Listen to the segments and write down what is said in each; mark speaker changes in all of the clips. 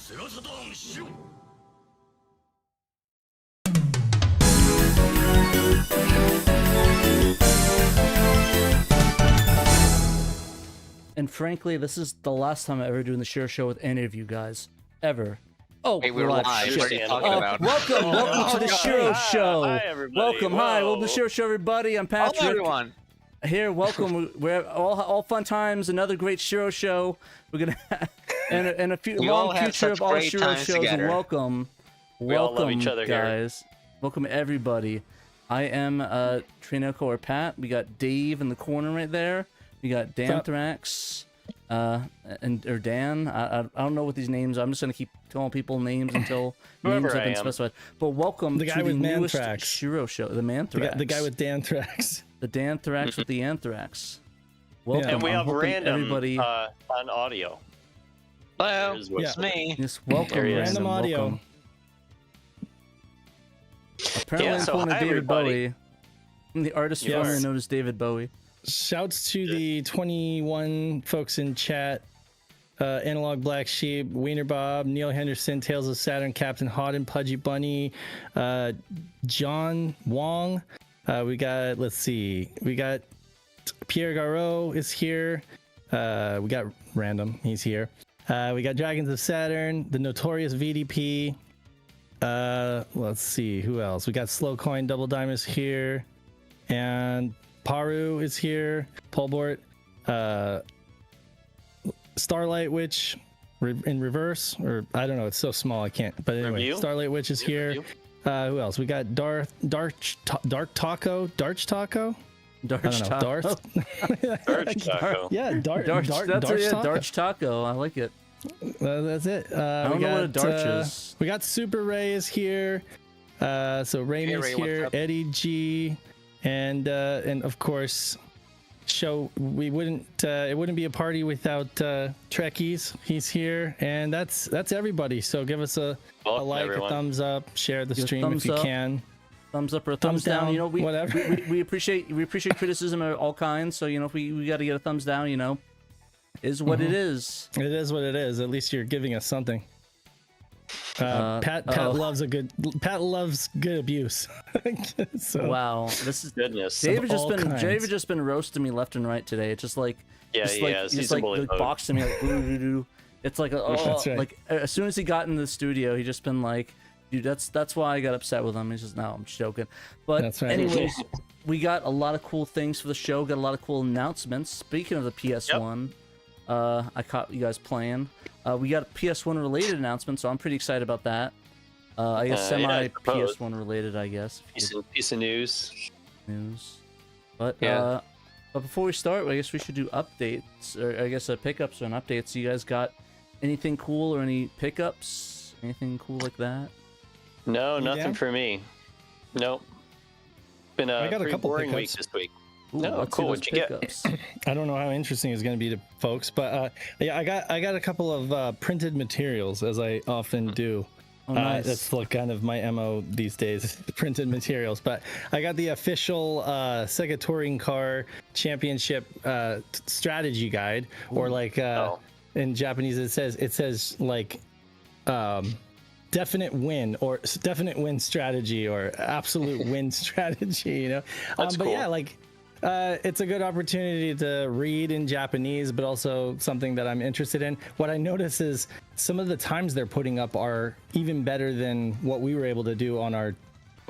Speaker 1: SHIRO Saturn SHIRO.
Speaker 2: And frankly, this is the last time I'm ever doing the SHIRO show with any of you guys. Ever. Oh,
Speaker 3: hey, we're live.
Speaker 2: Shit.
Speaker 3: What are you talking about?
Speaker 2: Welcome to the SHIRO show.
Speaker 4: Hi, everybody.
Speaker 2: Welcome, hi, welcome to the SHIRO show, everybody. I'm Patrick.
Speaker 3: Hello, everyone.
Speaker 2: Here, welcome. We're all fun times. Another great SHIRO show. We're gonna and a few long future of all SHIRO shows.
Speaker 3: Together.
Speaker 2: Welcome,
Speaker 4: We all love each other
Speaker 2: guys. Here. Welcome everybody. I am Trinoko or Pat. We got Dave in the corner right there. We got Danthrax, or Dan. I don't know what these names are. I'm just gonna keep calling people names until names have been specified. But welcome
Speaker 5: the guy
Speaker 2: to
Speaker 5: with
Speaker 2: the newest
Speaker 5: Manthrax.
Speaker 2: SHIRO show. The Manthrax.
Speaker 5: The guy with Danthrax.
Speaker 2: The Danthrax with the Anthrax. Welcome.
Speaker 4: And we have random
Speaker 2: everybody.
Speaker 4: on audio.
Speaker 3: Hello,
Speaker 4: There's
Speaker 3: it's me.
Speaker 2: Yes, welcome.
Speaker 5: Random audio.
Speaker 2: Welcome. Apparently,
Speaker 4: Yeah, so
Speaker 2: I'm
Speaker 4: hi,
Speaker 2: David
Speaker 4: everybody.
Speaker 2: Bowie. I'm the artist formerly known as David Bowie.
Speaker 5: Shouts to the 21 folks in chat. Analog Black Sheep, Wiener Bob, Neil Henderson, Tales of Saturn, Captain Hodden, Pudgy Bunny, John Wong. We got, let's see, we got Pierre Garot is here. We got Random, he's here. We got Dragons of Saturn, the Notorious VDP. Let's see, who else? We got Slowcoin, Double Diamonds here. And Paru is here. Polbort. Starlight Witch in reverse, or I don't know, it's so small I can't. But anyway,
Speaker 4: Review?
Speaker 5: Starlight Witch is here. Who else? We got Dark Taco.
Speaker 2: Darch Taco.
Speaker 4: Darch Taco.
Speaker 5: Yeah,
Speaker 2: Darch Taco. I like it.
Speaker 5: That's it.
Speaker 2: I don't know what a Darch is.
Speaker 5: We got Super Ray is here. So Raymond's
Speaker 3: Ray,
Speaker 5: here. Eddie G, and of course, show we wouldn't it wouldn't be a party without Trekkies. He's here, and that's everybody. So give us a like,
Speaker 4: everyone.
Speaker 5: a thumbs up, share the stream if you can.
Speaker 2: Thumbs up or a thumbs down. You know,
Speaker 5: whatever.
Speaker 2: we appreciate criticism of all kinds. So you know, if we got to get a thumbs down, you know, is what it is.
Speaker 5: It is what it is. At least you're giving us something. Pat loves good abuse. So,
Speaker 2: wow, this is
Speaker 4: Goodness.
Speaker 2: David just been roasting me left and right today. It's just like
Speaker 4: He's a bully mode.
Speaker 2: boxing me like doo-doo-doo. It's like
Speaker 5: That's right.
Speaker 2: like as soon as he got into the studio, he just been like, dude, that's why I got upset with him. He's just, no, I'm just joking. But
Speaker 5: That's right.
Speaker 2: anyways, we got a lot of cool things for the show. Got a lot of cool announcements. Speaking of the PS1, I caught you guys playing. We got a PS1 related announcement, so I'm pretty excited about that. I guess semi PS1 related, I guess.
Speaker 4: Piece of news.
Speaker 2: But but before we start, I guess we should do updates, or I guess pickups and updates. You guys got anything cool or any pickups? Anything cool like that?
Speaker 4: No, nothing for me. Nope. Been
Speaker 5: I
Speaker 4: a
Speaker 5: got a
Speaker 4: pretty
Speaker 5: couple
Speaker 4: boring
Speaker 5: pickups.
Speaker 4: week this week.
Speaker 2: Ooh,
Speaker 4: No,
Speaker 2: let's see
Speaker 4: cool.
Speaker 2: those
Speaker 4: What'd you get?
Speaker 2: pickups.
Speaker 5: I don't know how interesting it's going to be to folks, but yeah, I got a couple of printed materials, as I often do.
Speaker 2: Oh, nice.
Speaker 5: That's like kind of my MO these days, printed materials. But I got the official Sega Touring Car Championship strategy guide, or like in Japanese it says like definite win strategy or absolute win strategy, you know.
Speaker 4: That's
Speaker 5: but
Speaker 4: cool.
Speaker 5: yeah, like it's a good opportunity to read in Japanese, but also something that I'm interested in. What I notice is some of the times they're putting up are even better than what we were able to do on our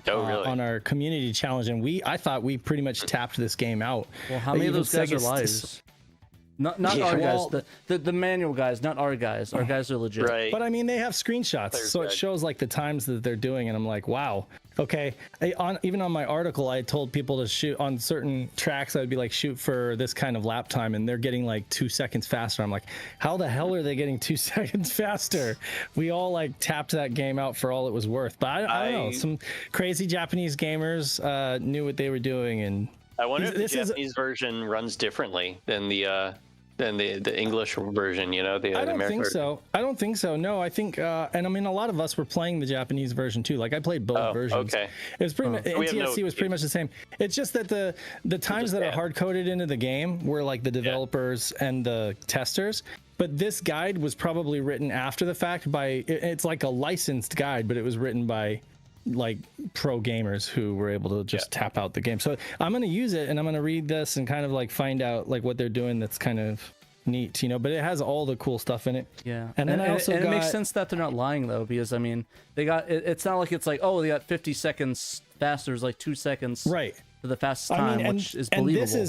Speaker 5: on our community challenge, and I thought we pretty much tapped this game out.
Speaker 2: Well, how many of those guys are liars? Not our guys, the manual guys, not our guys. Our guys are legit.
Speaker 4: Right.
Speaker 5: But I mean, they have screenshots, so it shows like the times that they're doing, and I'm like, wow. Okay. Even on my article, I told people to shoot on certain tracks. I'd be like, shoot for this kind of lap time, and they're getting like 2 seconds faster. I'm like, how the hell are they getting 2 seconds faster? We all like tapped that game out for all it was worth. But I don't know. Some crazy Japanese gamers knew what they were doing, and
Speaker 4: I wonder if the Japanese version runs differently than the English version, you know, the
Speaker 5: I don't
Speaker 4: American
Speaker 5: think
Speaker 4: version.
Speaker 5: so. I don't think so. No, I think, and I mean, a lot of us were playing the Japanese version too. Like I played both versions.
Speaker 4: Okay.
Speaker 5: It was pretty much, NTSC was pretty much the same. It's just that the times that are hard coded into the game were like the developers and the testers. But this guide was probably written after the fact by, it's like a licensed guide, but it was written by like pro gamers who were able to just tap out the game. So I'm going to use it, and I'm going to read this and kind of like find out like what they're doing that's kind of neat, you know, but it has all the cool stuff in it.
Speaker 2: Yeah.
Speaker 5: And then
Speaker 2: it makes sense that they're not lying though, because I mean, they got it's not like it's like, oh, they got 50 seconds faster, it's like 2 seconds
Speaker 5: right
Speaker 2: for the fastest time, which is believable.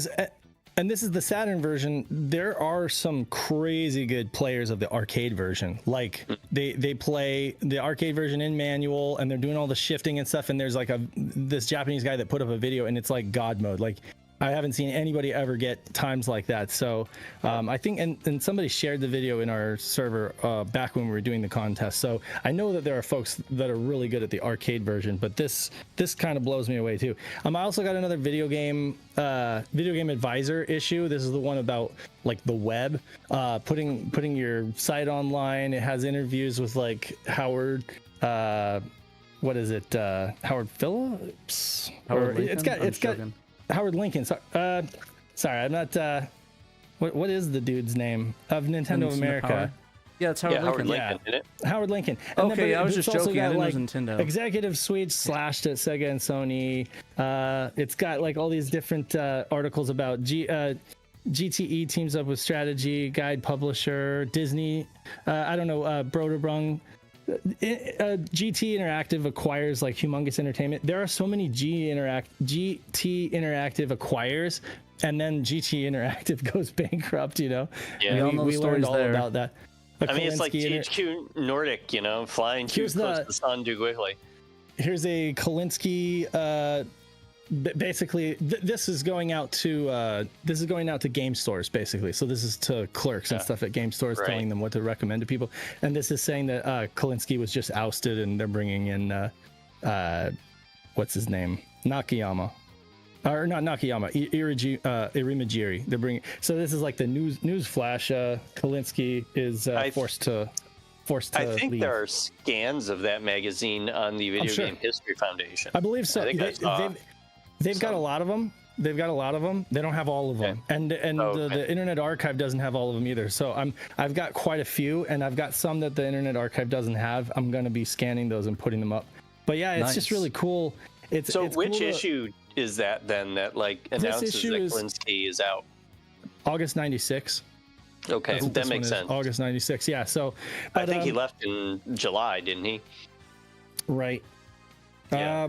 Speaker 5: And this is the Saturn version. There are some crazy good players of the arcade version. Like they play the arcade version in manual, and they're doing all the shifting and stuff. And there's like this Japanese guy that put up a video, and it's like God mode. Like I haven't seen anybody ever get times like that. So I think, and somebody shared the video in our server back when we were doing the contest. So I know that there are folks that are really good at the arcade version, but this kind of blows me away too. I also got another video game advisor issue. This is the one about like the web, putting your site online. It has interviews with like Howard. What is it? Howard Phillips? It's got Howard Lincoln. Sorry, I'm not. What is the dude's name of Nintendo America?
Speaker 2: Yeah, it's Howard Lincoln.
Speaker 4: Isn't it?
Speaker 5: Howard Lincoln.
Speaker 2: And okay, I was just joking. I didn't know it was Nintendo.
Speaker 5: Executive Suite slashed at Sega and Sony. It's got like all these different articles about GTE teams up with strategy, guide publisher, Disney. I don't know, Broderbrung. GT Interactive acquires like humongous entertainment. There are so many GT Interactive acquires, and then GT Interactive goes bankrupt, you know.
Speaker 4: Yeah,
Speaker 5: we learned all about that.
Speaker 4: I mean, it's like THQ Nordic, you know, flying too close to the sun too quickly.
Speaker 5: Here's a Kolinsky. Basically, this is going out to game stores, basically. So this is to clerks and stuff at game stores, telling them what to recommend to people. And this is saying that Kolinsky was just ousted, and they're bringing in what's his name, Nakayama, or not Nakayama, Irimajiri. They're bringing. So this is like the news flash. Kolinsky is forced to. I think
Speaker 4: leave. There are scans of that magazine on the Video Game History Foundation.
Speaker 5: I believe so. They've got a lot of them. They don't have all of them, and the Internet Archive doesn't have all of them either. So I've got quite a few, and I've got some that the Internet Archive doesn't have. I'm going to be scanning those and putting them up. But yeah, it's just really cool. It's
Speaker 4: which
Speaker 5: cool
Speaker 4: issue is that then that like announces that Kolinsky is out?
Speaker 5: August '96.
Speaker 4: Okay, that makes sense.
Speaker 5: August '96. Yeah. So
Speaker 4: I think he left in July, didn't he?
Speaker 5: Right. Yeah.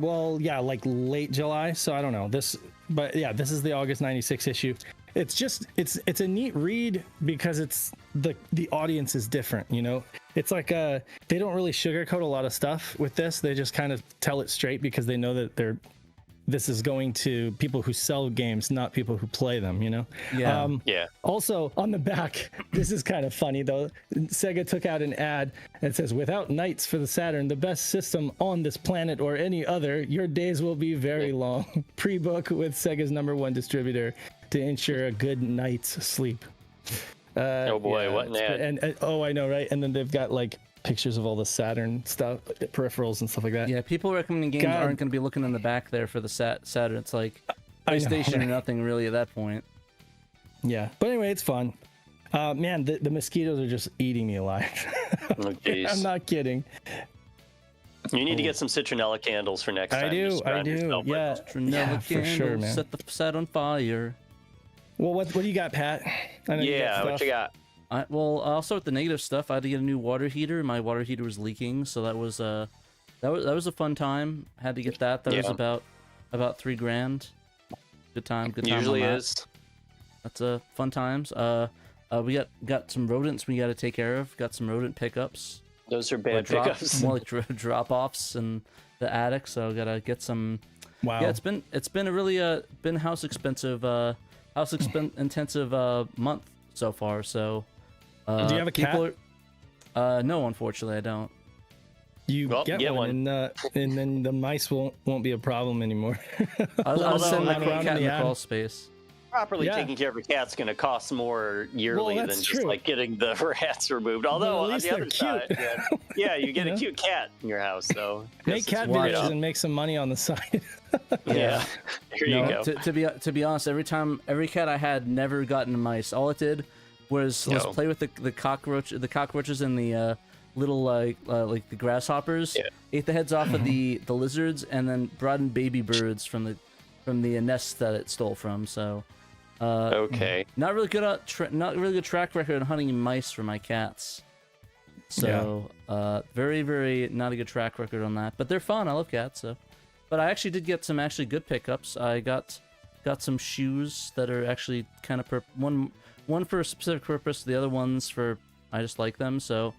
Speaker 5: Like late July. So I don't know this, but yeah, this is the August '96 issue. It's just it's a neat read because it's the audience is different, you know. It's like they don't really sugarcoat a lot of stuff with this. They just kind of tell it straight because they know that this is going to people who sell games, not people who play them, you know?
Speaker 2: Yeah.
Speaker 5: Also, on the back, this is kind of funny, though. Sega took out an ad and says, without knights for the Saturn, the best system on this planet or any other, your days will be very long. Pre-book with Sega's #1 distributor to ensure a good night's sleep.
Speaker 4: Oh, boy, what an ad.
Speaker 5: And I know, right? And then they've got, like, pictures of all the Saturn stuff, peripherals and stuff like that.
Speaker 2: Yeah, people recommending games aren't going to be looking in the back there for the Saturn. It's like PlayStation or nothing really at that point.
Speaker 5: Yeah, but anyway, it's fun. Man, the mosquitoes are just eating me alive.
Speaker 4: Oh,
Speaker 5: I'm not kidding.
Speaker 4: You need to get some citronella candles for next time.
Speaker 5: I do.
Speaker 4: Just surround yourself with
Speaker 5: Yeah,
Speaker 4: them.
Speaker 2: Trinella
Speaker 5: for sure,
Speaker 2: candles,
Speaker 5: man.
Speaker 2: set the set on fire.
Speaker 5: Well, what do you got, Pat? I know you got
Speaker 4: Yeah, what
Speaker 5: stuff.
Speaker 4: you got?
Speaker 2: Well, I'll start with the negative stuff. I had to get a new water heater. My water heater was leaking, so that was a fun time. Had to get that. That was
Speaker 4: Yeah.
Speaker 2: about $3,000. Good time. Good time.
Speaker 4: Usually
Speaker 2: on that.
Speaker 4: is.
Speaker 2: That's fun times. We got some rodents we got to take care of. Got some rodent pickups.
Speaker 4: Those are bad
Speaker 2: Drop-
Speaker 4: pickups.
Speaker 2: More like drop offs in the attic. So gotta get some.
Speaker 5: Wow.
Speaker 2: Yeah, it's been a really been house intensive month so far. So.
Speaker 5: Do you have a cat?
Speaker 2: people are- no, unfortunately, I don't.
Speaker 5: You
Speaker 4: Well,
Speaker 5: get
Speaker 4: get
Speaker 5: one, and then the mice won't be a problem anymore.
Speaker 2: I'll send my
Speaker 5: run around
Speaker 2: cat in the
Speaker 5: attic.
Speaker 2: crawl space.
Speaker 4: Properly
Speaker 5: Yeah.
Speaker 4: taking care of a cat's going to cost more yearly
Speaker 5: Well,
Speaker 4: than
Speaker 5: that's
Speaker 4: just
Speaker 5: true.
Speaker 4: like getting the rats removed. Although
Speaker 5: at
Speaker 4: on
Speaker 5: least
Speaker 4: the
Speaker 5: they're
Speaker 4: other side, yeah, you get
Speaker 5: You
Speaker 4: a
Speaker 5: know?
Speaker 4: cute cat in your house, though.
Speaker 5: Make cat
Speaker 2: watch
Speaker 5: videos
Speaker 2: out.
Speaker 5: and make some money on the side.
Speaker 4: Yeah, here you go.
Speaker 2: To be honest, every cat I had never gotten mice. All it did was
Speaker 4: No.
Speaker 2: play with the cockroaches and the little like the grasshoppers.
Speaker 4: Yeah.
Speaker 2: Ate the heads off of the lizards and then brought in baby birds from the nest that it stole from. So
Speaker 4: Okay.
Speaker 2: not really good track record on hunting mice for my cats. So very, very not a good track record on that. But they're fun. I love cats. So, but I actually did get some actually good pickups. I got some shoes that are actually kind of one for a specific purpose. The other one's for I just like them. So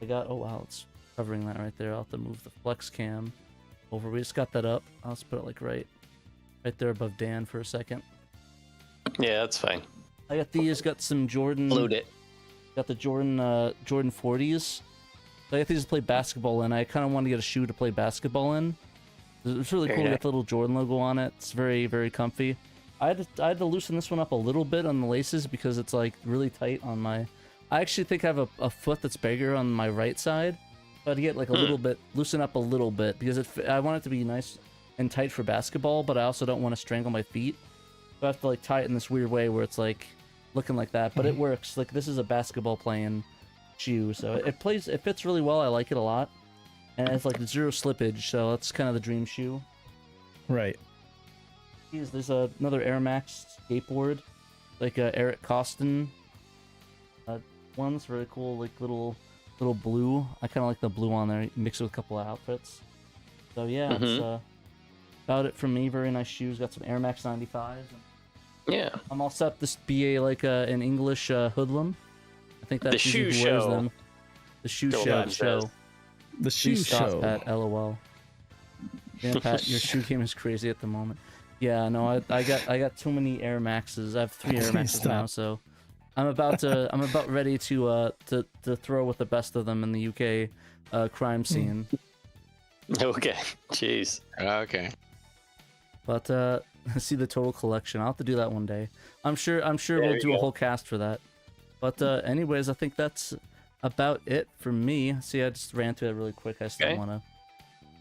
Speaker 2: I got it's covering that right there. I'll have to move the flex cam over. We just got that up. I'll just put it like right there above Dan for a second.
Speaker 4: Yeah, that's fine.
Speaker 2: I got these. Got some Jordan.
Speaker 4: Load it.
Speaker 2: Got the Jordan 40s. So I got these to play basketball in. I kind of want to get a shoe to play basketball in. It's really
Speaker 4: Very
Speaker 2: cool.
Speaker 4: nice.
Speaker 2: Got the little Jordan logo on it. It's very, very comfy. I had to loosen this one up a little bit on the laces because it's like really tight on my. I actually think I have a foot that's bigger on my right side. So I had to get like a little bit, loosen up a little bit because I want it to be nice and tight for basketball, but I also don't want to strangle my feet. So I have to like tie it in this weird way where it's like looking like that, but it works. Like this is a basketball playing shoe, so it fits really well. I like it a lot, and it's like zero slippage, so that's kind of the dream shoe.
Speaker 5: Right.
Speaker 2: There's another Air Max skateboard, like Eric Costin. One's very cool, like little blue. I kind of like the blue on there, mixed with a couple of outfits. So yeah, it's about it from me. Very nice shoes. Got some Air Max 95s.
Speaker 4: Yeah.
Speaker 2: I'm all set. This be like an English hoodlum. I think that's
Speaker 4: The
Speaker 2: usually
Speaker 4: shoe
Speaker 2: who wears
Speaker 4: show.
Speaker 2: them. The shoe
Speaker 4: Bill
Speaker 2: show.
Speaker 4: Madden says.
Speaker 5: The shoe
Speaker 2: Please stop,
Speaker 5: show.
Speaker 2: Pat. LOL. Yeah, Pat, your shoe game is crazy at the moment. Yeah, no, I got too many Air Maxes. I have 3 Air
Speaker 5: Please
Speaker 2: Maxes now,
Speaker 5: stop.
Speaker 2: so I'm about ready to throw with the best of them in the UK crime scene.
Speaker 4: Okay. Jeez.
Speaker 3: Okay.
Speaker 2: But see the total collection. I'll have to do that one day. I'm sure
Speaker 4: There
Speaker 2: we'll
Speaker 4: you
Speaker 2: do a
Speaker 4: go.
Speaker 2: whole cast for that. But anyways, I think that's about it for me. See, I just ran through that really quick. I still
Speaker 4: Okay.
Speaker 2: want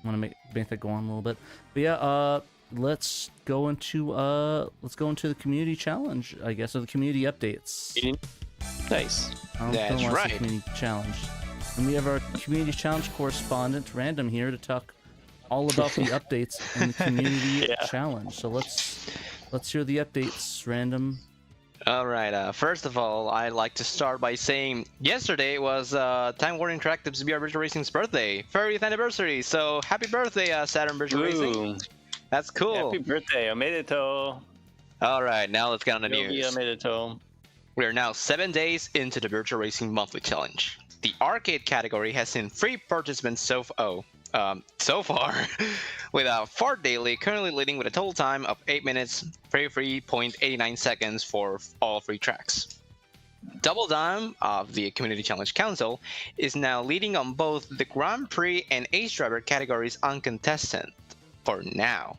Speaker 2: to make that go on a little bit. But yeah, let's go into the community challenge, I guess, or the community updates.
Speaker 4: Nice.
Speaker 2: I
Speaker 3: That's
Speaker 2: wanna say
Speaker 3: right.
Speaker 2: Community challenge. And we have our community challenge correspondent, Random, here to talk all about the updates in the community
Speaker 4: Yeah.
Speaker 2: challenge. So let's hear the updates, Random.
Speaker 3: All right. First of all, I'd like to start by saying yesterday was Time Warner Interactive's VR Virtual Racing's birthday, 30th anniversary. So happy birthday, Saturn Virtual Racing.
Speaker 4: Ooh.
Speaker 3: That's cool.
Speaker 4: Happy birthday, omedetou.
Speaker 3: All right, now let's get on the
Speaker 4: Yogi
Speaker 3: news.
Speaker 4: omedetou.
Speaker 3: We are now 7 days into the Virtual Racing Monthly Challenge. The arcade category has seen 3 participants so far, with Fart Daily currently leading with a total time of 8 minutes, 33.89 seconds for all 3 tracks. Double Dime of the Community Challenge Council is now leading on both the Grand Prix and Ace Driver categories uncontested for now.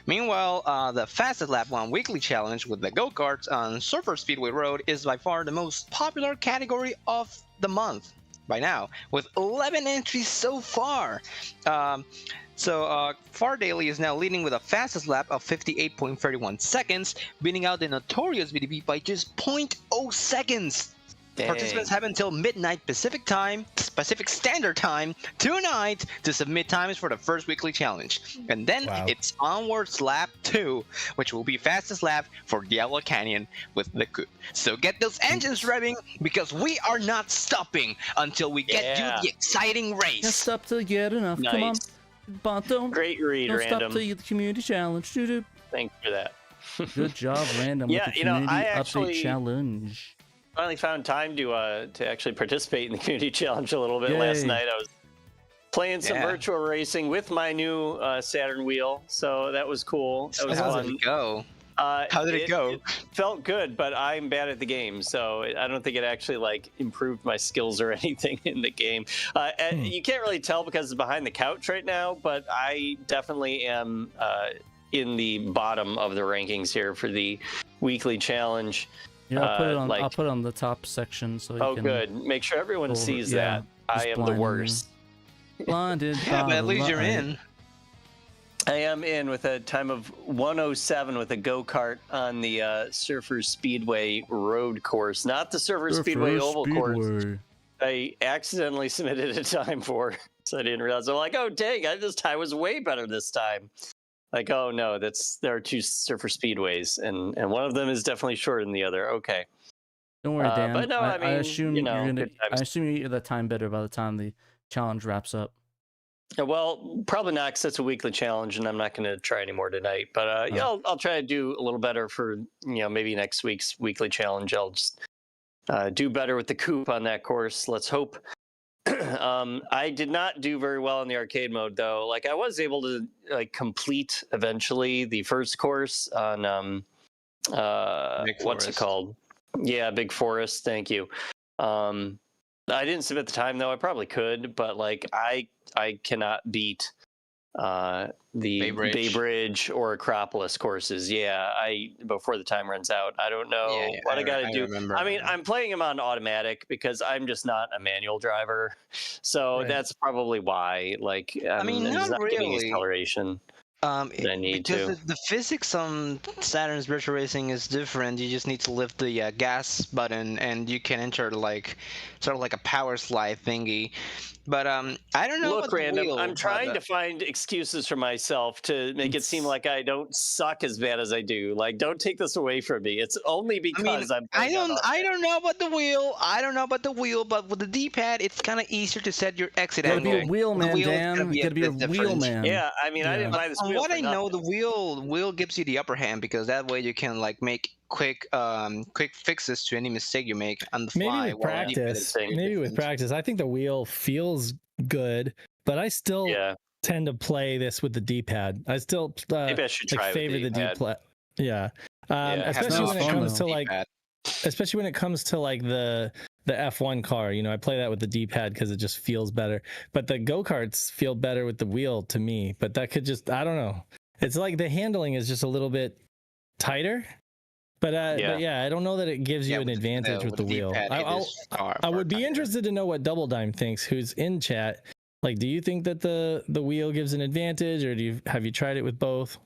Speaker 3: Meanwhile, the Fastest Lap 1 Weekly Challenge with the go-karts on Surfer Speedway Road is by far the most popular category of the month by now, with 11 entries so far. Far Daily is now leading with a fastest lap of 58.31 seconds, beating out the notorious VDB by just 0.0 seconds.
Speaker 4: Dang.
Speaker 3: Participants have until midnight Pacific time, Pacific Standard Time tonight to submit times for the first weekly challenge. And then it's onwards lap 2, which will be fastest lap for Yellow Canyon with the coupe. So get those engines revving because we are not stopping until we get you the exciting race.
Speaker 2: Can't stop till you get enough.
Speaker 4: Nice.
Speaker 2: Come on. Bonto.
Speaker 4: Great read,
Speaker 2: Don't
Speaker 4: Random.
Speaker 2: stop till you get the community challenge. Doo-doo.
Speaker 4: Thanks for that.
Speaker 2: Good job, Random.
Speaker 4: Yeah,
Speaker 2: with the
Speaker 4: you know,
Speaker 2: community
Speaker 4: I
Speaker 2: update
Speaker 4: actually
Speaker 2: challenge.
Speaker 4: finally found time to actually participate in the community challenge a little bit last
Speaker 2: Yay.
Speaker 4: night. I was playing some virtual racing with my new Saturn wheel, so that was cool. That was
Speaker 3: How
Speaker 4: fun.
Speaker 3: did it go? How did it go?
Speaker 4: It felt good, but I'm bad at the game, so I don't think it actually like improved my skills or anything in the game. And you can't really tell because it's behind the couch right now, but I definitely am in the bottom of the rankings here for the weekly challenge.
Speaker 2: Yeah, I'll put it on. I'll put it on the top section so you can.
Speaker 4: Good. Make sure everyone sees that. I am the worst.
Speaker 2: Blinded.
Speaker 3: Yeah, but at least you're in.
Speaker 4: I am in with a time of 107 with a go-kart on the Surfers Speedway road course, not the Surfers Speedway oval course. I accidentally submitted a time for, so I didn't realize. I'm like, oh dang, this time was way better this time. Like, oh no, there are two Surfer Speedways, and one of them is definitely shorter than the other. Okay.
Speaker 2: Don't worry, Dan.
Speaker 4: But no, I mean,
Speaker 2: I assume
Speaker 4: you know,
Speaker 2: I assume you get the time better by the time the challenge wraps up.
Speaker 4: Well, probably not, because it's a weekly challenge, and I'm not going to try anymore tonight. But yeah, I'll try to do a little better for maybe next week's weekly challenge. I'll just do better with the coupe on that course. Let's hope. I did not do very well in the arcade mode, though. Like, I was able to complete eventually the first course on what's it called? Yeah, Big Forest. Thank you. I didn't submit the time though. I probably could, but like I cannot beat the Bay Bridge or Acropolis courses. Yeah, before the time runs out. I don't know what I got to do. I mean, I'm playing them on automatic because I'm just not a manual driver, so that's probably why. Like, I mean,
Speaker 3: not
Speaker 4: not giving
Speaker 3: really.
Speaker 4: acceleration. I need
Speaker 3: because the physics on Saturn's virtual racing is different. You just need to lift the gas button, and you can enter like sort of like a power slide thingy. But I don't know.
Speaker 4: Look, Random, I'm trying to find excuses for myself to make it seem like I don't suck as bad as I do. Like, don't take this away from me. It's only because
Speaker 3: I don't know about the wheel. I don't know about the wheel, but with the D-pad, it's kind of easier to set your exit angle.
Speaker 2: You gotta be a wheel man, Dan. You gotta be a wheel man.
Speaker 4: Yeah, I mean, I didn't buy this wheel.
Speaker 3: From what I know, the wheel gives you the upper hand because that way you can like make quick fixes to any mistake you make on the fly.
Speaker 5: Maybe with practice. I think the wheel feels good, but I still tend to play this with the D-pad. I still
Speaker 4: maybe I should try
Speaker 5: favor the D-pad. Yeah. Especially when it comes to like the F1 car, I play that with the D-pad because it just feels better. But the go-karts feel better with the wheel to me. But that could just, I don't know. It's like the handling is just a little bit tighter. But I don't know that it gives you an advantage with the wheel. I would be interested to know what Double Dime thinks, who's in chat. Like, do you think that the wheel gives an advantage, or have you tried it with both?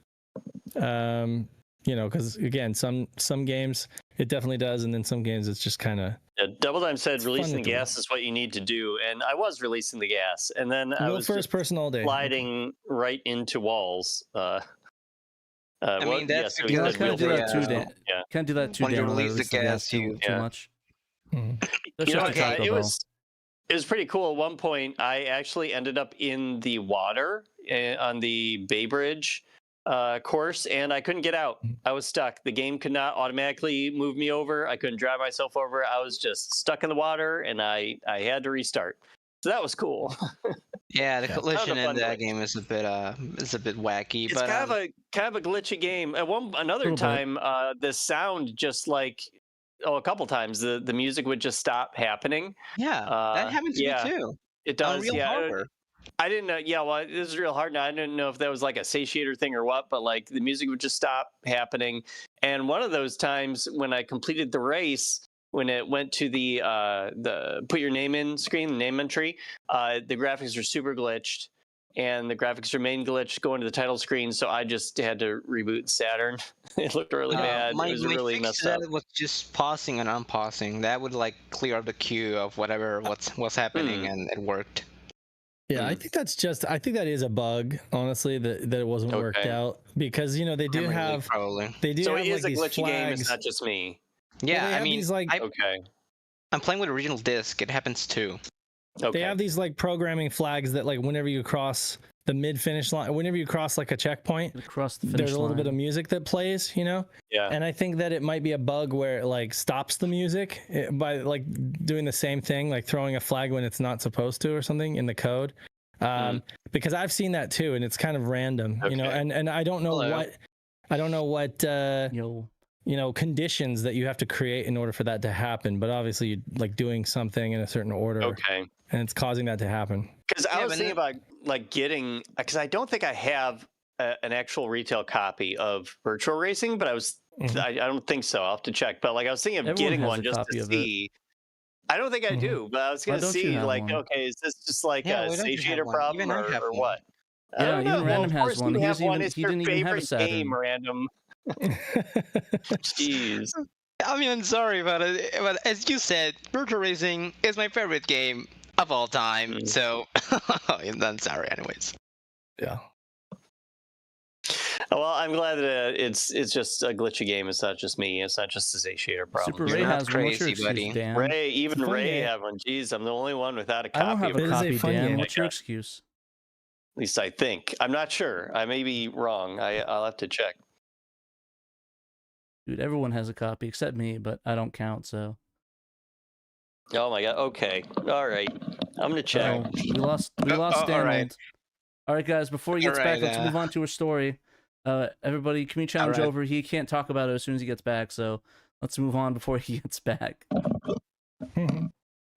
Speaker 5: Because again, some games it definitely does, and then some games it's just kind of. Yeah,
Speaker 4: Double Dime said releasing the gas is what you need to do, and I was releasing the gas, and then I was
Speaker 5: first person all day
Speaker 4: sliding right into walls.
Speaker 3: I mean, that's
Speaker 2: can't do that too, Dan. Can't do that too,
Speaker 3: when you
Speaker 2: Dan.
Speaker 3: release the gas
Speaker 2: too much.
Speaker 4: It was pretty cool. At one point, I actually ended up in the water on the Bay Bridge course, and I couldn't get out. I was stuck. The game could not automatically move me over. I couldn't drive myself over. I was just stuck in the water, and I had to restart. So that was cool.
Speaker 3: Yeah, the collision in that game is a bit wacky.
Speaker 4: It's
Speaker 3: but
Speaker 4: kind of a glitchy game. At another time, the sound just like a couple times the music would just stop happening.
Speaker 3: Yeah, that happens to me too.
Speaker 4: It does. I didn't know. Yeah, well, this is real hard now. I didn't know if that was like a satiator thing or what, but like the music would just stop happening. And one of those times when I completed the race, when it went to the put your name in screen, the name entry, the graphics were super glitched. and the graphics remained glitched going to the title screen, so I just had to reboot Saturn. It looked really bad.
Speaker 3: My
Speaker 4: It was really
Speaker 3: fix
Speaker 4: messed
Speaker 3: to
Speaker 4: up.
Speaker 3: that was just pausing and unpausing. That would like clear up the queue of what's happening, and it worked.
Speaker 5: Yeah, I think that is a bug, honestly, that it wasn't worked
Speaker 4: Okay.
Speaker 5: out, because they do
Speaker 3: Memory leak,
Speaker 5: have
Speaker 3: probably.
Speaker 4: So
Speaker 5: have
Speaker 4: it is
Speaker 5: like
Speaker 4: a
Speaker 5: these
Speaker 4: glitchy game. It's
Speaker 5: flags.
Speaker 4: not just me.
Speaker 3: Yeah,
Speaker 5: they
Speaker 3: I
Speaker 5: have
Speaker 3: mean,
Speaker 5: these, like-
Speaker 4: Okay.
Speaker 3: I'm playing with original disc. It happens too.
Speaker 4: Okay.
Speaker 5: They have these like programming flags that, like, whenever you cross the mid-finish line, whenever you cross like a checkpoint,
Speaker 2: Across the finish
Speaker 5: there's a little bit of
Speaker 2: line.
Speaker 5: music that plays,
Speaker 4: Yeah.
Speaker 5: And I think that it might be a bug where it like stops the music by like doing the same thing, like throwing a flag when it's not supposed to or something in the code. Because I've seen that too, and it's kind of random,
Speaker 4: Okay.
Speaker 5: and I don't know what
Speaker 2: Yo,
Speaker 5: conditions that you have to create in order for that to happen, but obviously you like doing something in a certain order,
Speaker 4: Okay.
Speaker 5: and it's causing that to happen.
Speaker 4: Because I
Speaker 3: Yeah,
Speaker 4: was
Speaker 3: but
Speaker 4: thinking about like getting, because I don't think I have an actual retail copy of Virtual Racing, but I don't think so. I'll have to check. But like I was thinking of
Speaker 2: Everyone
Speaker 4: getting
Speaker 2: has
Speaker 4: one
Speaker 2: a
Speaker 4: just
Speaker 2: copy
Speaker 4: to
Speaker 2: of it.
Speaker 4: see. I don't think I do, but I was
Speaker 2: Why
Speaker 4: going to
Speaker 2: don't you
Speaker 4: see
Speaker 2: have
Speaker 4: like,
Speaker 2: one?
Speaker 4: okay, is this just like
Speaker 3: Yeah,
Speaker 4: a
Speaker 3: why don't you have
Speaker 4: satiator
Speaker 3: one?
Speaker 4: problem
Speaker 3: Even I have
Speaker 4: or
Speaker 3: one.
Speaker 4: what? I
Speaker 2: Yeah,
Speaker 4: don't
Speaker 2: even
Speaker 4: know. Well,
Speaker 2: Random
Speaker 4: of
Speaker 2: has
Speaker 4: course
Speaker 2: one.
Speaker 4: you
Speaker 2: He
Speaker 4: have
Speaker 2: doesn't
Speaker 4: one.
Speaker 2: even-
Speaker 4: It's
Speaker 2: he
Speaker 4: your
Speaker 2: didn't even have a
Speaker 4: favorite
Speaker 2: Saturn.
Speaker 4: game, Random. Jeez.
Speaker 3: I mean, I'm sorry, but as you said, Virtual Racing is my favorite game of all time. So I'm sorry, anyways.
Speaker 5: Yeah.
Speaker 4: Well, I'm glad that it's just a glitchy game. It's not just me. It's not just a satiator problem.
Speaker 2: Super
Speaker 3: You're
Speaker 2: Ray
Speaker 3: not
Speaker 2: has one. What's your
Speaker 3: crazy,
Speaker 2: excuse,
Speaker 3: buddy.
Speaker 2: Dan?
Speaker 4: Ray, even
Speaker 5: It's a fun
Speaker 4: Ray
Speaker 5: game.
Speaker 4: have one. Jeez, I'm the only one without a copy
Speaker 2: I don't have
Speaker 4: of
Speaker 2: a
Speaker 4: it.
Speaker 5: It is a
Speaker 2: copy,
Speaker 5: fun
Speaker 2: Dan.
Speaker 5: game.
Speaker 2: What's your excuse?
Speaker 4: At least I think. I'm not sure. I may be wrong. I'll have to check.
Speaker 2: Dude, everyone has a copy except me, but I don't count, so.
Speaker 4: Oh my god. Okay. All right. I'm gonna check.
Speaker 2: Oh, we lost
Speaker 4: all
Speaker 2: Danold.
Speaker 4: right.
Speaker 2: All right, guys. Before he gets back,
Speaker 3: Alright,
Speaker 2: let's move on to her story. Everybody, community challenge
Speaker 3: Alright.
Speaker 2: over. He can't talk about it as soon as he gets back, so let's move on before he gets back.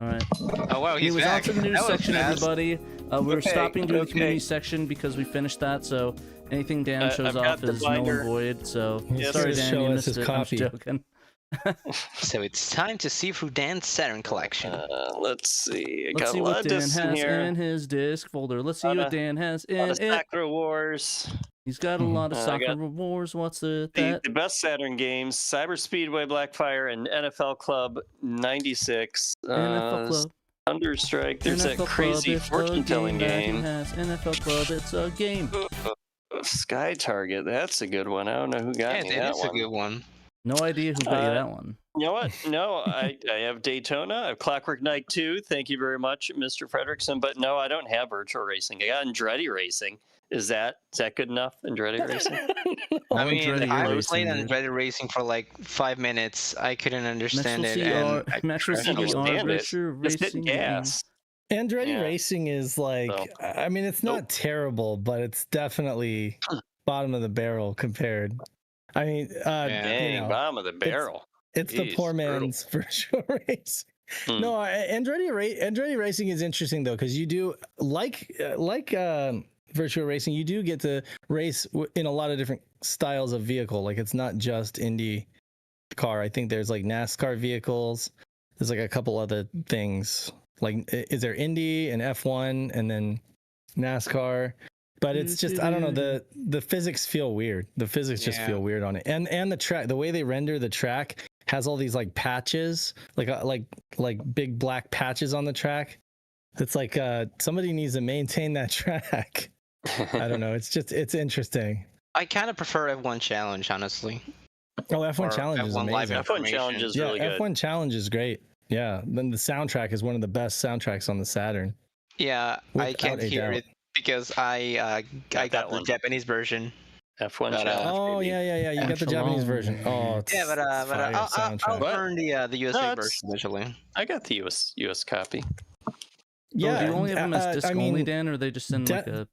Speaker 2: All right.
Speaker 3: Oh wow, he's
Speaker 2: Anyways,
Speaker 3: back.
Speaker 2: on to the news
Speaker 3: That was
Speaker 2: section,
Speaker 3: fast.
Speaker 2: everybody. We're
Speaker 4: Okay,
Speaker 2: stopping doing the
Speaker 4: okay.
Speaker 2: community section because we finished that. So anything Dan shows
Speaker 4: I've got
Speaker 2: off
Speaker 4: the
Speaker 2: is null and
Speaker 4: binder.
Speaker 2: void. So
Speaker 5: Yes,
Speaker 2: sorry,
Speaker 5: just
Speaker 2: Dan,
Speaker 5: show
Speaker 2: you
Speaker 5: us
Speaker 2: missed
Speaker 5: his
Speaker 2: it. I'm just
Speaker 5: copy.
Speaker 2: joking.
Speaker 3: So it's time to see through Dan's Saturn collection.
Speaker 4: Let's see. I
Speaker 2: Let's
Speaker 4: got
Speaker 2: see
Speaker 4: a lot
Speaker 2: what
Speaker 4: of
Speaker 2: Dan
Speaker 4: discs in
Speaker 2: has
Speaker 4: here.
Speaker 2: in his disc folder. Let's see
Speaker 4: Lot
Speaker 2: what
Speaker 4: of-
Speaker 2: Dan has
Speaker 4: A lot
Speaker 2: in
Speaker 4: of
Speaker 2: it.
Speaker 4: Sakura Wars.
Speaker 2: He's got a lot of
Speaker 4: I
Speaker 2: soccer
Speaker 4: got
Speaker 2: wars. What's the
Speaker 4: The,
Speaker 2: that?
Speaker 4: the best Saturn games: Cyber Speedway, Blackfire, and NFL Club '96.
Speaker 2: NFL Club.
Speaker 4: Thunderstrike. There's that
Speaker 2: NFL
Speaker 4: crazy
Speaker 2: Club, it's a
Speaker 4: fortune-telling
Speaker 2: that he
Speaker 4: game.
Speaker 2: has. NFL Club, it's a game.
Speaker 4: Sky Target. That's a good one. I don't know who got
Speaker 3: Yeah,
Speaker 4: me
Speaker 3: it
Speaker 4: that
Speaker 3: is a
Speaker 4: one.
Speaker 3: good one.
Speaker 2: No idea who got you that one.
Speaker 4: You know what? No, I have Daytona. I have Clockwork Knight 2. Thank you very much, Mr. Fredrickson. But no, I don't have Virtual Racing. I got Andretti Racing. Is that good enough? Andretti Racing?
Speaker 3: I
Speaker 2: All
Speaker 3: mean,
Speaker 2: Andretti
Speaker 3: I
Speaker 2: racing,
Speaker 3: played
Speaker 2: dude.
Speaker 3: Andretti Racing for like 5 minutes. I couldn't understand
Speaker 2: Metro
Speaker 3: it, and I
Speaker 2: Metro
Speaker 3: crashed
Speaker 2: CDR
Speaker 4: understand it.
Speaker 2: Virtual
Speaker 4: Just hit
Speaker 2: Racing
Speaker 4: gas.
Speaker 5: Andretti
Speaker 4: Yeah.
Speaker 5: Racing is like,
Speaker 4: So-
Speaker 5: I mean, it's not terrible, but it's definitely bottom of the barrel compared. I mean,
Speaker 4: Dang, bottom of the barrel.
Speaker 5: it's the
Speaker 4: Jeez,
Speaker 5: poor
Speaker 4: brutal.
Speaker 5: man's Virtual Racing. No, Andretti Racing is interesting though, because you do like Virtual Racing, you do get to race in a lot of different styles of vehicle. Like it's not just Indy car. I think there's like NASCAR vehicles. There's like a couple other things. Like, is there Indy and F1 and then NASCAR? But it's just, I don't know, the physics feel weird. The physics just feel weird on it. And the track, the way they render the track has all these like patches, like big black patches on the track. It's like somebody needs to maintain that track. I don't know. It's interesting.
Speaker 3: I kind of prefer F1 Challenge, honestly.
Speaker 5: Oh, F1
Speaker 3: Or
Speaker 5: Challenge is
Speaker 3: F1 Live
Speaker 5: amazing.
Speaker 4: F1 Challenge is really good.
Speaker 5: F1 Challenge is great. Yeah, then the soundtrack is one of the best soundtracks on the Saturn.
Speaker 3: Yeah, I
Speaker 5: Without
Speaker 3: can't
Speaker 5: a
Speaker 3: hear
Speaker 5: doubt.
Speaker 3: it because I got
Speaker 4: that
Speaker 3: the
Speaker 4: one.
Speaker 3: Japanese version.
Speaker 4: F1
Speaker 3: But,
Speaker 4: Challenge.
Speaker 5: Oh
Speaker 4: baby.
Speaker 5: yeah. You got the Japanese version. Oh, it's,
Speaker 3: Yeah, but
Speaker 5: it's fire
Speaker 3: I'll
Speaker 5: soundtrack.
Speaker 3: learn the USA
Speaker 4: No,
Speaker 3: version eventually.
Speaker 4: I got the US copy.
Speaker 5: Yeah,
Speaker 2: Do you only have them as disc
Speaker 5: I mean,
Speaker 2: only, Dan, or they just send like a?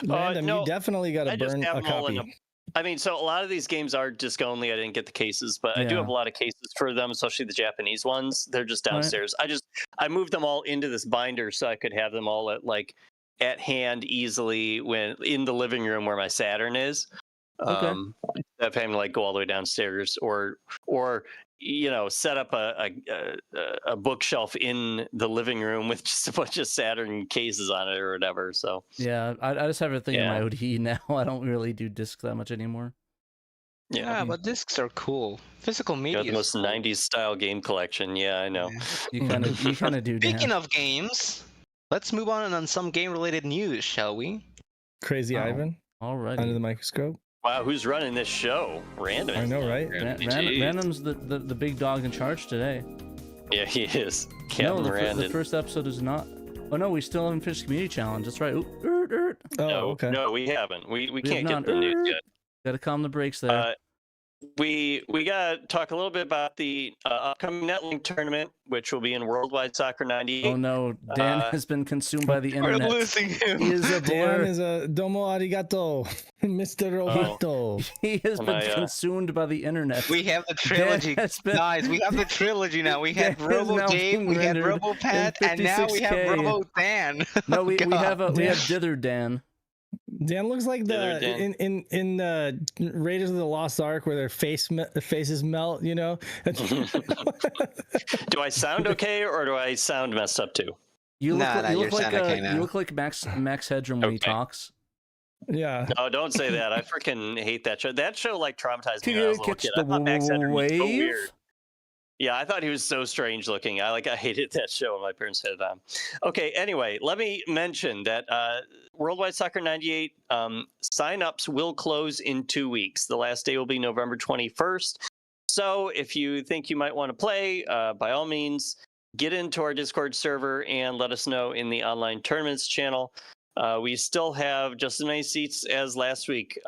Speaker 5: Random,
Speaker 4: no,
Speaker 5: you definitely got to
Speaker 4: I just
Speaker 5: burn
Speaker 4: have
Speaker 5: a
Speaker 4: them all in
Speaker 5: copy.
Speaker 4: I mean, so a lot of these games are disc only. I didn't get the cases, but I do
Speaker 2: Yeah.
Speaker 4: have a lot of cases for them, especially the Japanese ones. They're just
Speaker 2: Right.
Speaker 4: downstairs. I moved them all into this binder so I could have them all at hand easily when in the living room where my Saturn is.
Speaker 2: Okay.
Speaker 4: Instead of having to go all the way downstairs or set up a bookshelf in the living room with just a bunch of Saturn cases on it or whatever. So
Speaker 2: yeah, I just have everything in my ODE now. I don't really do discs that much anymore.
Speaker 3: Yeah, but discs are cool. Physical media.
Speaker 4: The most 90s style game collection. Yeah, I know.
Speaker 2: You kind of do.
Speaker 3: Speaking of games, let's move on some game-related news, shall we?
Speaker 5: Crazy Ivan.
Speaker 2: Alrighty.
Speaker 5: Under the microscope.
Speaker 4: Wow, who's running this show? Random.
Speaker 5: I know, right?
Speaker 2: Random's the big dog in charge today.
Speaker 4: Yeah, he is.
Speaker 2: No, the first episode is not. Oh no, we still haven't finished community challenge. That's right.
Speaker 5: Oh, okay.
Speaker 4: No, we haven't. We can't get the news yet.
Speaker 2: Gotta calm the brakes there.
Speaker 4: We gotta talk a little bit about the upcoming Netlink tournament, which will be in Worldwide Soccer 98.
Speaker 2: Oh no, Dan has been consumed by the internet.
Speaker 3: We're losing him.
Speaker 2: He is a
Speaker 5: Dan is a domo arigato, Mr. Roboto.
Speaker 2: He has been consumed by the internet.
Speaker 3: We have the trilogy, guys. We have the trilogy now. We had Robo Dave, we had Robo Pat, and now we have Robo Dan.
Speaker 2: No, we have Dither Dan.
Speaker 5: Dan looks like in Raiders of the Lost Ark where their faces melt,
Speaker 4: Do I sound okay or do I sound messed up too?
Speaker 2: You look like Max Headroom when he talks.
Speaker 5: Yeah.
Speaker 4: No, don't say that. I freaking hate that show. That show traumatized me when I was a little kid. I thought Max Headroom was so weird. Yeah, I thought he was so strange looking. I hated that show when my parents had it on. Okay, anyway, let me mention that Worldwide Soccer 98 sign-ups will close in 2 weeks. The last day will be November 21st. So if you think you might want to play, by all means, get into our Discord server and let us know in the online tournaments channel. We still have just as many seats as last week.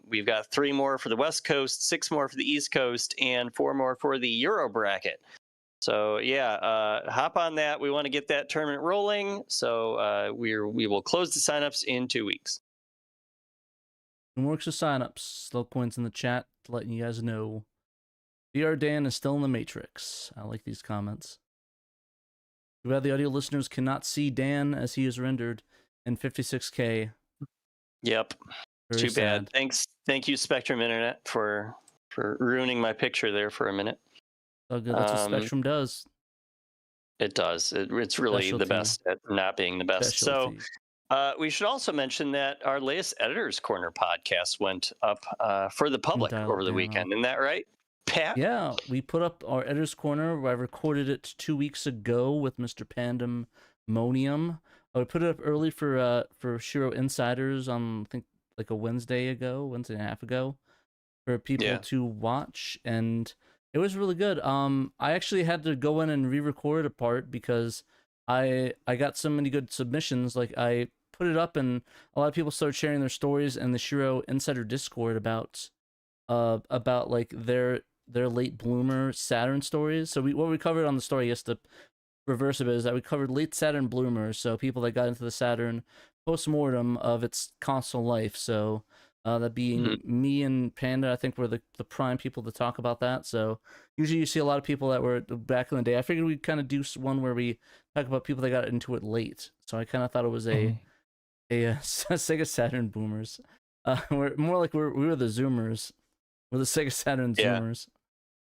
Speaker 4: We've got 3 more for the West Coast, 6 more for the East Coast, and 4 more for the Euro bracket. So yeah, hop on that. We want to get that tournament rolling. So we will close the signups in 2 weeks.
Speaker 2: It works with signups. Slow coins in the chat, letting you guys know. VR Dan is still in the Matrix. I like these comments. Too bad the audio listeners cannot see Dan as he is rendered in 56K.
Speaker 4: Yep.
Speaker 2: Very
Speaker 4: Too
Speaker 2: sad.
Speaker 4: bad. Thank you, Spectrum Internet, for ruining my picture there for a minute.
Speaker 2: Oh, good. That's what Spectrum does.
Speaker 4: It does. It's really
Speaker 2: Specialty.
Speaker 4: the best at not being the best.
Speaker 2: Specialty.
Speaker 4: So we should also mention that our latest Editor's Corner podcast went up for the public over the weekend. Isn't that right, Pat?
Speaker 2: Yeah, we put up our Editor's Corner. I recorded it 2 weeks ago with Mr. Pandemonium. We put it up early for SHIRO Insiders on, I think, like a Wednesday and a half ago, for people to watch, and it was really good. I actually had to go in and re-record a part because I got so many good submissions. Like, I put it up, and a lot of people started sharing their stories in the SHIRO Insider Discord about like their late bloomer Saturn stories. So what we covered on the story, I guess the reverse of it is that we covered late Saturn bloomers, so people that got into the Saturn post-mortem of its console life. So that being me and Panda, I think were the prime people to talk about that. So usually you see a lot of people that were back in the day. I figured we'd kind of do one where we talk about people that got into it late. So I kind of thought it was a Sega Saturn boomers. We're more like we were the Zoomers. We're the Sega Saturn Zoomers.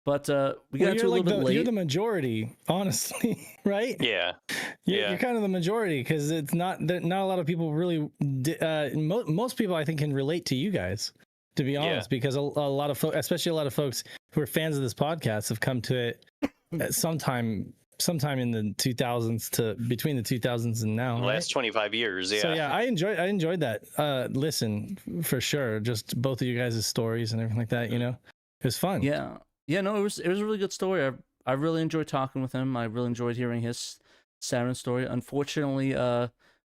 Speaker 2: But we got into a little bit late.
Speaker 5: You're the majority, honestly, right?
Speaker 4: Yeah.
Speaker 5: You're kind of the majority because it's not a lot of people really. Most people, I think, can relate to you guys, to be honest, because a lot of folks, especially a lot of folks who are fans of this podcast, have come to it at sometime in the 2000s to between the 2000s and now.
Speaker 4: The last 25 years, yeah.
Speaker 5: So yeah, I enjoyed that. Listen, for sure, just both of you guys' stories and everything like that. It was fun.
Speaker 2: Yeah, no, it was a really good story. I really enjoyed talking with him. I really enjoyed hearing his Saturn story. Unfortunately,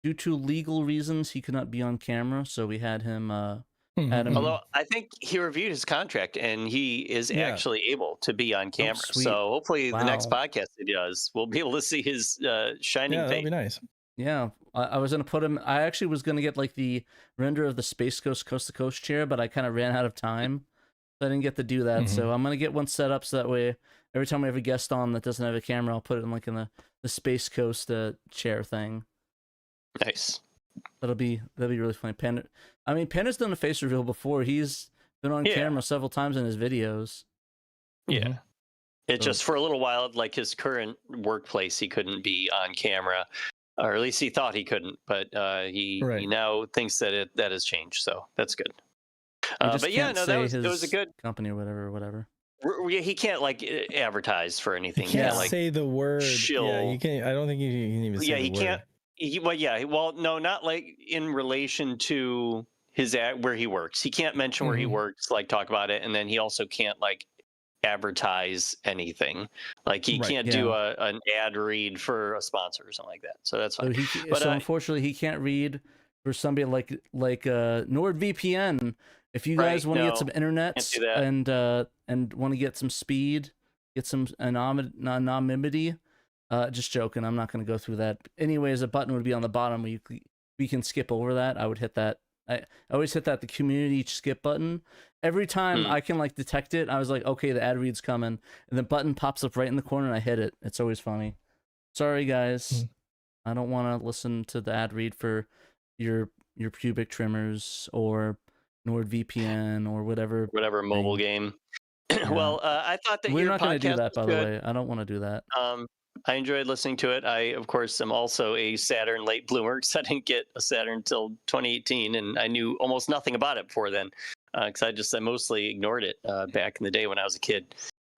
Speaker 2: due to legal reasons, he could not be on camera, so we had him.
Speaker 4: Although I think he reviewed his contract and he is actually able to be on camera. So hopefully the next podcast he does, we'll be able to see his shining face.
Speaker 5: That'd be nice.
Speaker 2: Yeah, I was gonna put him. I actually was gonna get like the render of the Space Coast to Coast chair, but I kind of ran out of time. I didn't get to do that, so I'm gonna get one set up so that way every time we have a guest on that doesn't have a camera, I'll put it in like in the Space Coast chair thing.
Speaker 4: Nice.
Speaker 2: That'll be really funny. Panda's done a face reveal before. He's been on camera several times in his videos.
Speaker 4: Yeah. It just for a little while, like his current workplace, he couldn't be on camera, or at least he thought he couldn't. But he now thinks that that has changed, so that's good. But yeah, no, that was a good
Speaker 2: company or whatever.
Speaker 4: He can't like advertise for anything.
Speaker 5: He can't say the word.
Speaker 4: Shill.
Speaker 5: Yeah, you can. I don't think you can even say the word.
Speaker 4: Can't. Well, no, not like in relation to his where he works. He can't mention where he works, like talk about it, and then he also can't like advertise anything. Like he can't do an ad read for a sponsor or something like that. So that's fine.
Speaker 2: So unfortunately, he can't read for somebody like NordVPN. If you guys want to get some internet and want to get some speed, get some anonymity, just joking. I'm not going to go through that. Anyways, a button would be on the bottom where we can skip over that. I would hit that. I always hit that, the community skip button. Every time I can like detect it, I was like, okay, the ad read's coming, and the button pops up right in the corner, and I hit it. It's always funny. Sorry guys, I don't want to listen to the ad read for your pubic trimmers or NordVPN or whatever
Speaker 4: mobile game. Well, I thought that
Speaker 2: we're not going to do that, by the way. I don't want to do that.
Speaker 4: I enjoyed listening to it. I, of course, am also a Saturn late bloomer because I didn't get a Saturn until 2018, and I knew almost nothing about it before then because I mostly ignored it back in the day when I was a kid.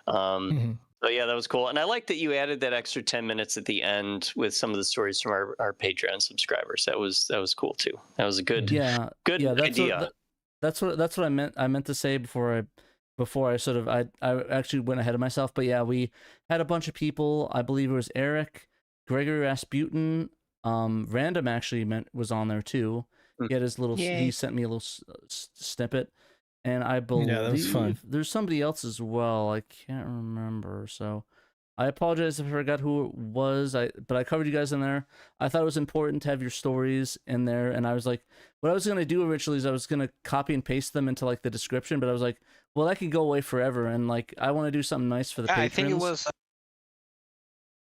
Speaker 4: So yeah, that was cool, and I like that you added that extra 10 minutes at the end with some of the stories from our Patreon subscribers. That was cool too. That was a good idea.
Speaker 2: That's what I meant. I meant to say before I sort of I actually went ahead of myself. But yeah, we had a bunch of people. I believe it was Eric, Gregory Rasputin, Random actually was on there too. He had his little. He sent me a little snippet, and I believe
Speaker 5: that was fun.
Speaker 2: There's somebody else as well. I can't remember. So I apologize if I forgot who it was. But I covered you guys in there. I thought it was important to have your stories in there, and I was like, what I was gonna do originally is I was gonna copy and paste them into like the description, but I was like, well, that could go away forever, and like I want to do something nice for the patrons.
Speaker 3: I think it was.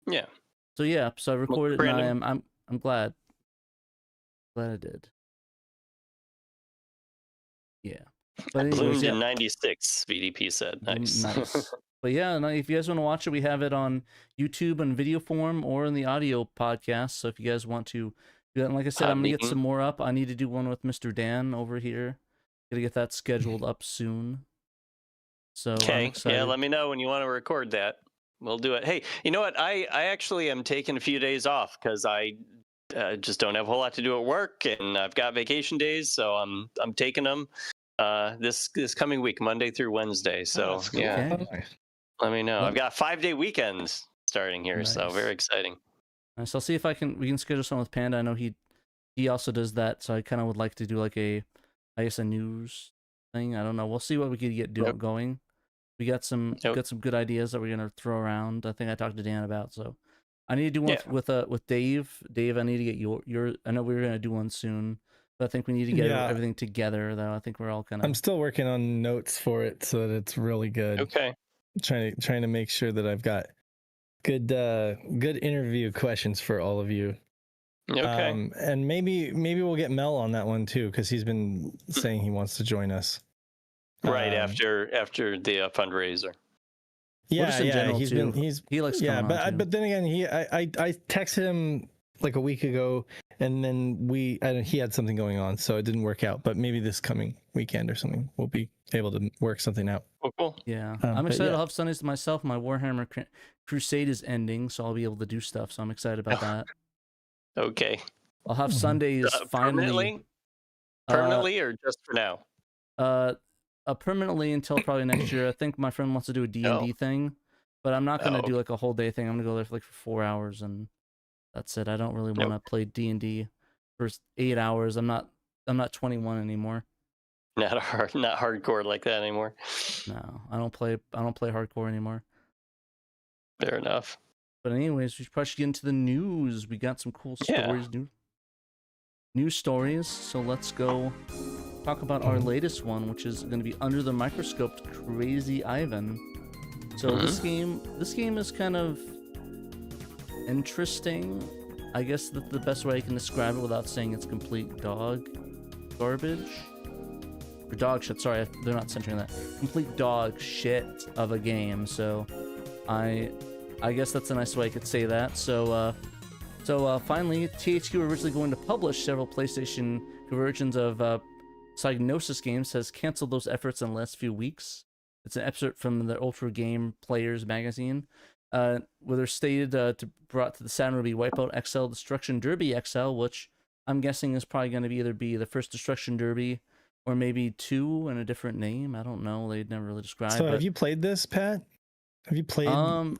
Speaker 4: Yeah.
Speaker 2: So yeah, so I recorded, and I'm glad I did. Yeah. But anyways,
Speaker 4: bloomed in '96. VDP said. Nice.
Speaker 2: But yeah, if you guys want to watch it, we have it on YouTube in video form or in the audio podcast. So if you guys want to do that, and like I said, I'm gonna get some more up. I need to do one with Mr. Dan over here. Gotta get that scheduled up soon. So
Speaker 4: okay, yeah, let me know when you want to record that. We'll do it. Hey, you know what? I actually am taking a few days off because I just don't have a whole lot to do at work, and I've got vacation days, so I'm taking them this coming week, Monday through Wednesday. So yeah, let me know. I've got 5-day weekends starting here, so very exciting.
Speaker 2: So I'll see if we can schedule something with Panda. I know he also does that, so I kind of would like to do like a news thing. I don't know. We'll see what we could get going. We got some good ideas that we're gonna throw around. I think I talked to Dan about. So I need to do one with Dave. Dave, I need to get your. I know we were gonna do one soon, but I think we need to get everything together. Though I think we're all kind of.
Speaker 5: I'm still working on notes for it so that it's really good.
Speaker 4: Okay.
Speaker 5: Trying to make sure that I've got good interview questions for all of you.
Speaker 4: Okay.
Speaker 5: And maybe we'll get Mel on that one too, because he's been saying he wants to join us.
Speaker 4: Right after the fundraiser.
Speaker 5: Yeah, he likes
Speaker 2: coming on
Speaker 5: but then again, I texted him like a week ago, and then he had something going on, so it didn't work out. But maybe this coming weekend or something, we'll be able to work something out.
Speaker 4: Oh, cool.
Speaker 2: Yeah, I'm excited. I'll have Sundays to myself. My Warhammer Crusade is ending, so I'll be able to do stuff. So I'm excited about that.
Speaker 4: Okay.
Speaker 2: I'll have Sundays finally.
Speaker 4: Permanently, or just for now?
Speaker 2: Permanently until probably next year. I think my friend wants to do a D&D thing, but I'm not gonna do like a whole day thing. I'm gonna go there for 4 hours and that's it. I don't really want to play D&D for 8 hours. I'm not 21 anymore.
Speaker 4: Not hardcore like that anymore.
Speaker 2: No, I don't play hardcore anymore.
Speaker 4: Fair enough.
Speaker 2: But anyways, we should probably get into the news. We got some cool stories, new stories. So let's go talk about our latest one, which is going to be Under the Microscope, Crazy Ivan. So this game is kind of interesting. I guess that's the best way I can describe it without saying it's complete garbage. Or dog shit, sorry, they're not censoring that. Complete dog shit of a game. So I guess that's a nice way I could say that. So finally, THQ, originally going to publish several PlayStation versions of Psygnosis games, has canceled those efforts in the last few weeks. It's an excerpt from the Ultra Game Players magazine, where they're stated brought to the Saturn will be Wipeout XL, Destruction Derby XL, which I'm guessing is probably going to either be the first Destruction Derby or maybe 2 in a different name. I don't know. They'd never really described.
Speaker 5: So have you played this, Pat? Have you played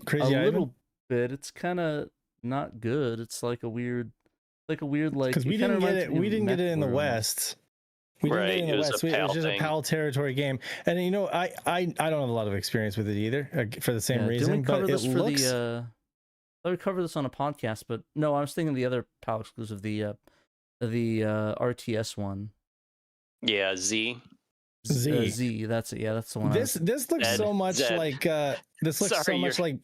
Speaker 5: Crazy
Speaker 2: a
Speaker 5: Ivan?
Speaker 2: little bit. It's kind of not good. It's like a weird like
Speaker 5: because we didn't get it. We didn't get it in the West. We didn't get it in the West. It was just a PAL territory game, and I don't have a lot of experience with it either for the same reason. But it looks.
Speaker 2: We covered this on a podcast, but no, I was thinking the other PAL exclusive, the RTS one.
Speaker 4: Yeah, Z.
Speaker 2: Z. That's it. Yeah, that's the one.
Speaker 5: This looks so much like like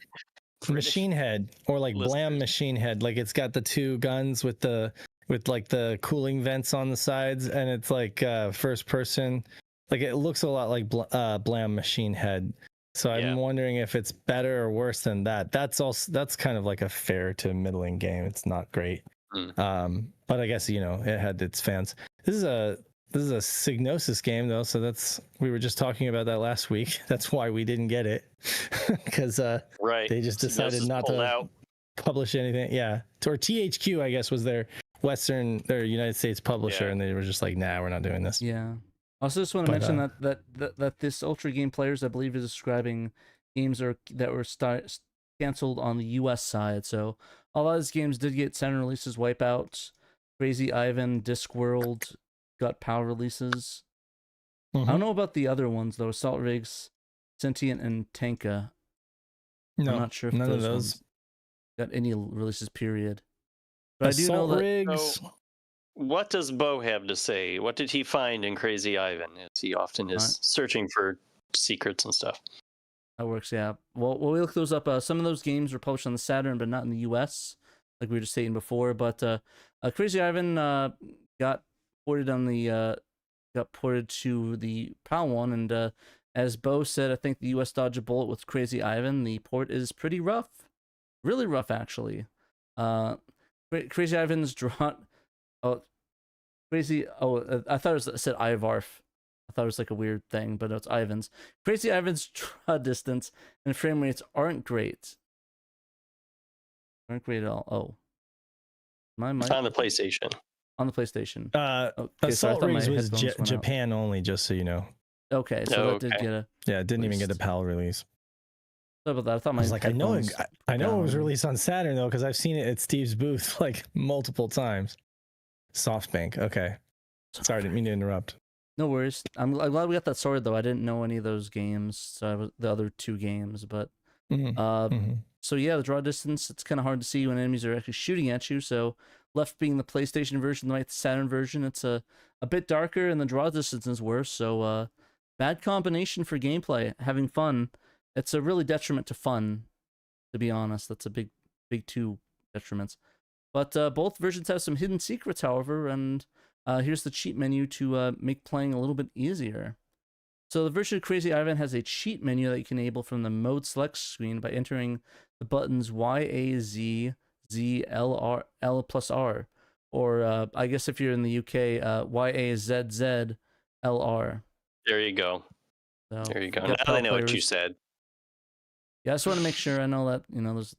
Speaker 5: Machine Head or like Blam Machine Head. Like it's got the two guns with like the cooling vents on the sides, and it's like first person. Like it looks a lot like Blam Machine Head. So I'm wondering if it's better or worse than that. That's kind of like a fair to middling game. It's not great. But I guess it had its fans. This is a Psygnosis game though, so we were just talking about that last week. That's why we didn't get it, because they just decided not to publish anything. Yeah, or THQ I guess was their United States publisher, and they were just like, nah, we're not doing this.
Speaker 2: Yeah. Also, just want to mention that this Ultra Game Players, I believe, is describing games that were canceled on the U.S. side. So a lot of these games did get Saturn releases. Wipeout, Crazy Ivan, Discworld got PAL releases. I don't know about the other ones though. Assault Rigs, Sentient, and Tanka.
Speaker 5: No,
Speaker 2: I'm not sure if
Speaker 5: none of those
Speaker 2: ones got any releases. Period. But
Speaker 5: Assault
Speaker 2: I do know that.
Speaker 5: Rigs.
Speaker 4: So, what does Bo have to say? What did he find in Crazy Ivan? As he often is searching for secrets and stuff.
Speaker 2: That works, yeah. Well, we look those up. Some of those games were published on the Saturn, but not in the U.S., like we were just saying before. But Crazy Ivan got ported to the PAL one, and as Bo said, I think the U.S. dodged a bullet with Crazy Ivan. The port is pretty rough, really rough actually. Crazy Ivan's draw. I thought it said Ivarf. I thought it was like a weird thing, but it's Ivan's. Crazy Ivan's draw distance and frame rates aren't great. Aren't great at all. Oh. My mic?
Speaker 4: It's on the PlayStation.
Speaker 2: On the PlayStation.
Speaker 5: Assault Rigs was Japan only, just so you know.
Speaker 2: Okay, so that did get a...
Speaker 5: Yeah, it didn't even get a PAL release.
Speaker 2: Sorry about that. I thought
Speaker 5: I was like, I know it was released on Saturn though, because I've seen it at Steve's booth like multiple times. SoftBank. Okay. Sorry, I didn't mean to interrupt.
Speaker 2: No worries. I'm glad we got that sorted though. I didn't know any of those games, so the other two games, but so yeah, the draw distance, it's kind of hard to see when enemies are actually shooting at you. So left being the PlayStation version, right, the Saturn version, it's a bit darker and the draw distance is worse. So bad combination for gameplay. Having fun, it's a really detriment to fun, to be honest. That's a big two detriments. But both versions have some hidden secrets, however, and here's the cheat menu to make playing a little bit easier. So the version of Crazy Ivan has a cheat menu that you can enable from the mode select screen by entering the buttons Y, A, Z, Z, L, R, L plus R. Or I guess if you're in the UK, Y, A, Z, Z, L, R.
Speaker 4: There you go.
Speaker 2: So
Speaker 4: there you go. Now I know what you said.
Speaker 2: Yeah, I just want to make sure I know that, there's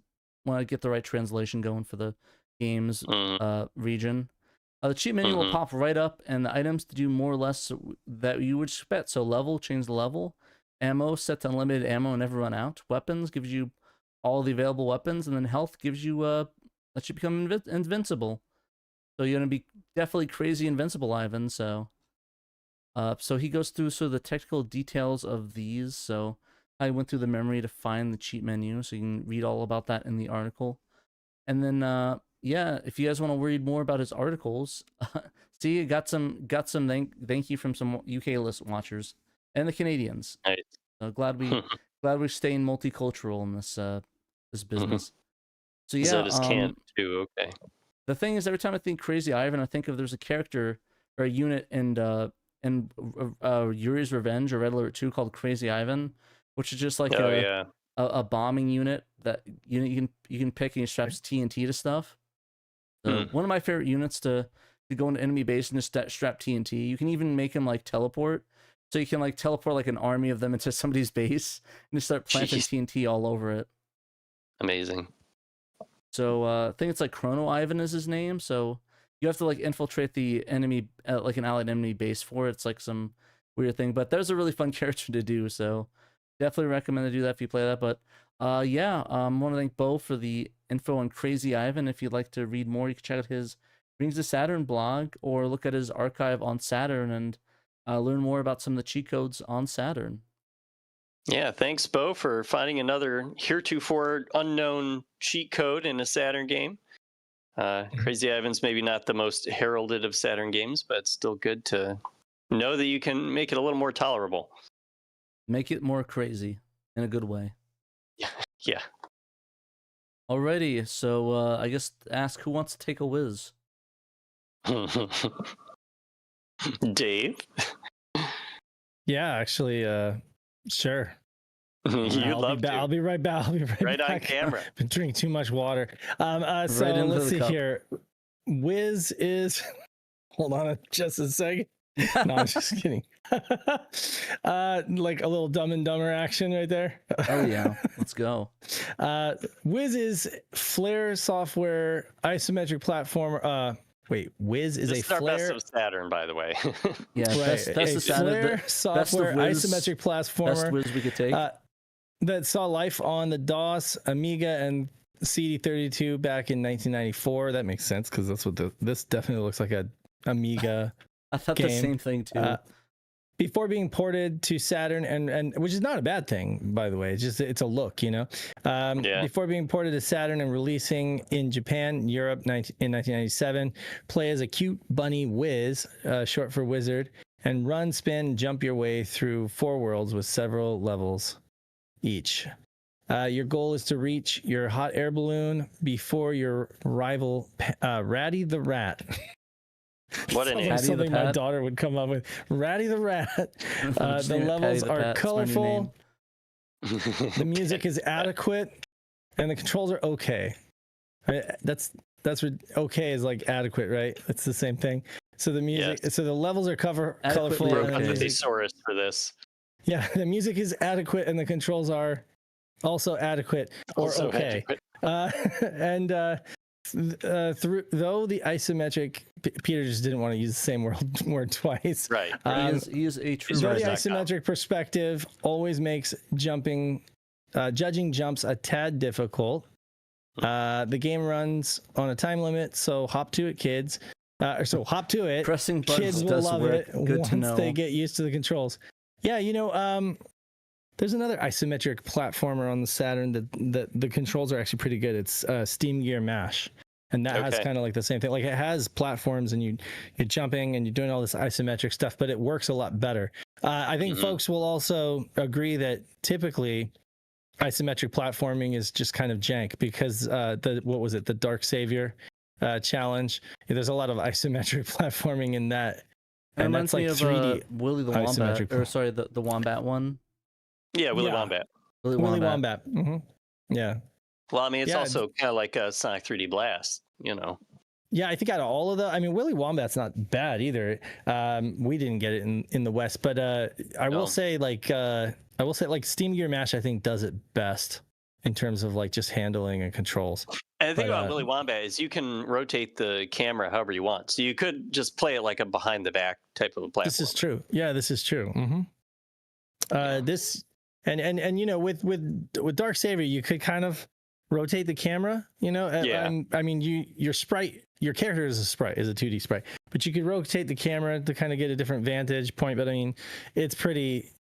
Speaker 2: want to get the right translation going for the games region. The cheat menu will pop right up, and the items to do more or less that you would expect. So level, change the level. Ammo, set to unlimited ammo and never run out. Weapons gives you all the available weapons, and then health gives you lets you become invincible. So you're gonna be definitely crazy invincible, Ivan. So he goes through sort of the technical details of these. So I went through the memory to find the cheat menu, so you can read all about that in the article. And then yeah, if you guys want to read more about his articles, see, got some thank you from some UK list watchers and the Canadians.
Speaker 4: Right.
Speaker 2: So glad we're staying multicultural in this business. So yeah,
Speaker 4: that is canon too. Okay.
Speaker 2: The thing is, every time I think Crazy Ivan, I think of there's a character or a unit in Yuri's Revenge or Red Alert 2 called Crazy Ivan, which is just like a bombing unit that you can pick, and it straps TNT to stuff. So one of my favorite units to go into enemy base and just strap TNT. You can even make them like teleport, so you can like teleport like an army of them into somebody's base and just start planting TNT all over it.
Speaker 4: Amazing.
Speaker 2: So I think it's like Chrono Ivan is his name. So you have to like infiltrate the enemy, like an allied enemy base for it. It's like some weird thing, but there's a really fun character to do. So definitely recommend to do that if you play that. But yeah, I want to thank Bo for the info on Krazy Ivan. If you'd like to read more, you can check out his Rings of Saturn blog or look at his archive on Saturn and learn more about some of the cheat codes on Saturn.
Speaker 4: Yeah, thanks, Bo, for finding another heretofore unknown cheat code in a Saturn game. Krazy Ivan's maybe not the most heralded of Saturn games, but it's still good to know that you can make it a little more tolerable.
Speaker 2: Make it more crazy in a good way.
Speaker 4: Yeah.
Speaker 2: Alrighty, so I guess ask who wants to take a whiz.
Speaker 4: Dave?
Speaker 5: Yeah, actually, sure.
Speaker 4: I'll
Speaker 5: be right back.
Speaker 4: Right on camera.
Speaker 5: Been drinking too much water. So
Speaker 2: Right
Speaker 5: let's see
Speaker 2: cup.
Speaker 5: here. Whizz is. Hold on just a second. No, I'm just kidding. Like a little Dumb and Dumber action right there.
Speaker 2: Oh yeah, let's go.
Speaker 5: Whizz is Flare software isometric platform. Wait, Whizz is
Speaker 4: this
Speaker 5: a
Speaker 4: is our
Speaker 5: Flare.
Speaker 4: best of Saturn, by the way.
Speaker 2: Yeah,
Speaker 5: Right,
Speaker 2: best
Speaker 5: a
Speaker 2: of Saturn,
Speaker 5: Flare software
Speaker 2: Whizz,
Speaker 5: isometric platformer.
Speaker 2: best whiz we could take.
Speaker 5: That saw life on the DOS, Amiga, and CD32 back in 1994. That makes sense because that's what this definitely looks like, a Amiga.
Speaker 2: I thought the
Speaker 5: game.
Speaker 2: same thing too.
Speaker 5: Before being ported to Saturn, and which is not a bad thing, by the way. It's a look, you know. Before being ported to Saturn and releasing in Japan, Europe in 1997, play as a cute bunny Whizz, short for wizard, and run, spin, jump your way through 4 worlds with several levels each. Your goal is to reach your hot air balloon before your rival, Ratty the Rat.
Speaker 4: What an name.
Speaker 5: Something my daughter would come up with. Ratty the Rat. The levels are colorful. The music is adequate, and the controls are okay. That's okay is like adequate, right? It's the same thing. So the music, so the levels are colorful.
Speaker 4: Broke up the thesaurus for this.
Speaker 5: Yeah, the music is adequate, and the controls are also adequate or
Speaker 4: Also
Speaker 5: okay.
Speaker 4: adequate.
Speaker 5: Though the isometric, Peter just didn't want to use the same word twice.
Speaker 4: Right.
Speaker 2: He is a true
Speaker 5: though the isometric perspective always makes judging jumps a tad difficult. The game runs on a time limit, so hop to it, kids. So hop to it.
Speaker 2: Pressing buttons
Speaker 5: kids will
Speaker 2: does
Speaker 5: love
Speaker 2: work.
Speaker 5: it
Speaker 2: Good
Speaker 5: once
Speaker 2: to know.
Speaker 5: they get used to the controls. Yeah, you know, there's another isometric platformer on the Saturn that the controls are actually pretty good. It's Steam Gear Mash, and that has kind of like the same thing. Like it has platforms, and you're jumping and you're doing all this isometric stuff, but it works a lot better. I think folks will also agree that typically isometric platforming is just kind of jank because the Dark Savior challenge. There's a lot of isometric platforming in that. And that's like 3D.
Speaker 2: Willy the Wombat, or sorry, the Wombat one.
Speaker 4: Yeah, Willy Wombat.
Speaker 2: Willy
Speaker 5: Wombat. Mm-hmm. Yeah.
Speaker 4: Well, I mean, it's also kind of like a Sonic 3D Blast, you know.
Speaker 5: Yeah, I think out of all of I mean, Willy Wombat's not bad either. We didn't get it in the West, but I will say Steam Gear Mash I think does it best in terms of like just handling and controls.
Speaker 4: And the thing about Willy Wombat is you can rotate the camera however you want. So you could just play it like a behind the back type of a platform.
Speaker 5: This is true. Yeah, this is true. Mm-hmm. This and you know with Dark Savior you could kind of rotate the camera. You know, I mean your character is a 2D sprite, but you could rotate the camera to kind of get a different vantage point. But I mean, it's pretty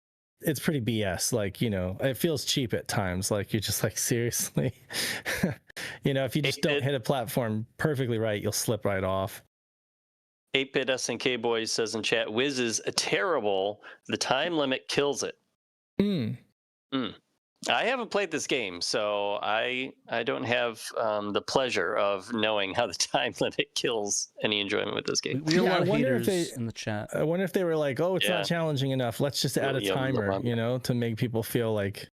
Speaker 5: BS. Like, you know, it feels cheap at times. Like you're just like, seriously, you know, if you just don't hit a platform perfectly right, you'll slip right off.
Speaker 4: 8-bit SNK Boys says in chat, Whizz is terrible. The time limit kills it. I haven't played this game, so I don't have the pleasure of knowing how the time limit kills any enjoyment with this game.
Speaker 2: We have a lot of haters in the chat.
Speaker 5: I wonder if they were like, oh, it's not challenging enough. Let's just add a timer, you know, to make people feel like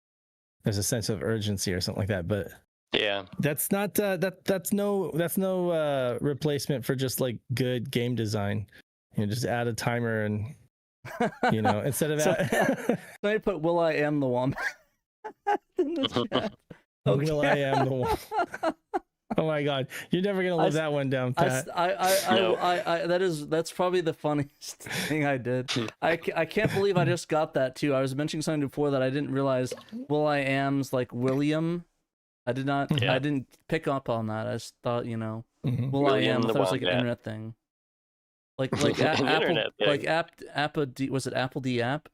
Speaker 5: there's a sense of urgency or something like that. But
Speaker 4: Yeah.
Speaker 5: that's not that's no replacement for just like good game design. Just add a timer and instead of
Speaker 2: Somebody put "Will I am the one" in the chat.
Speaker 5: Will I am the one. Oh my god, you're never gonna live that one down, Pat.
Speaker 2: That's probably the funniest thing I did. I can't believe I just got that too. I was mentioning something before that I didn't realize Will I am's like William. I didn't pick up on that. I just thought, Will I am, I thought it was like an internet thing. Like Apple, like Apple D, was it Apple D app?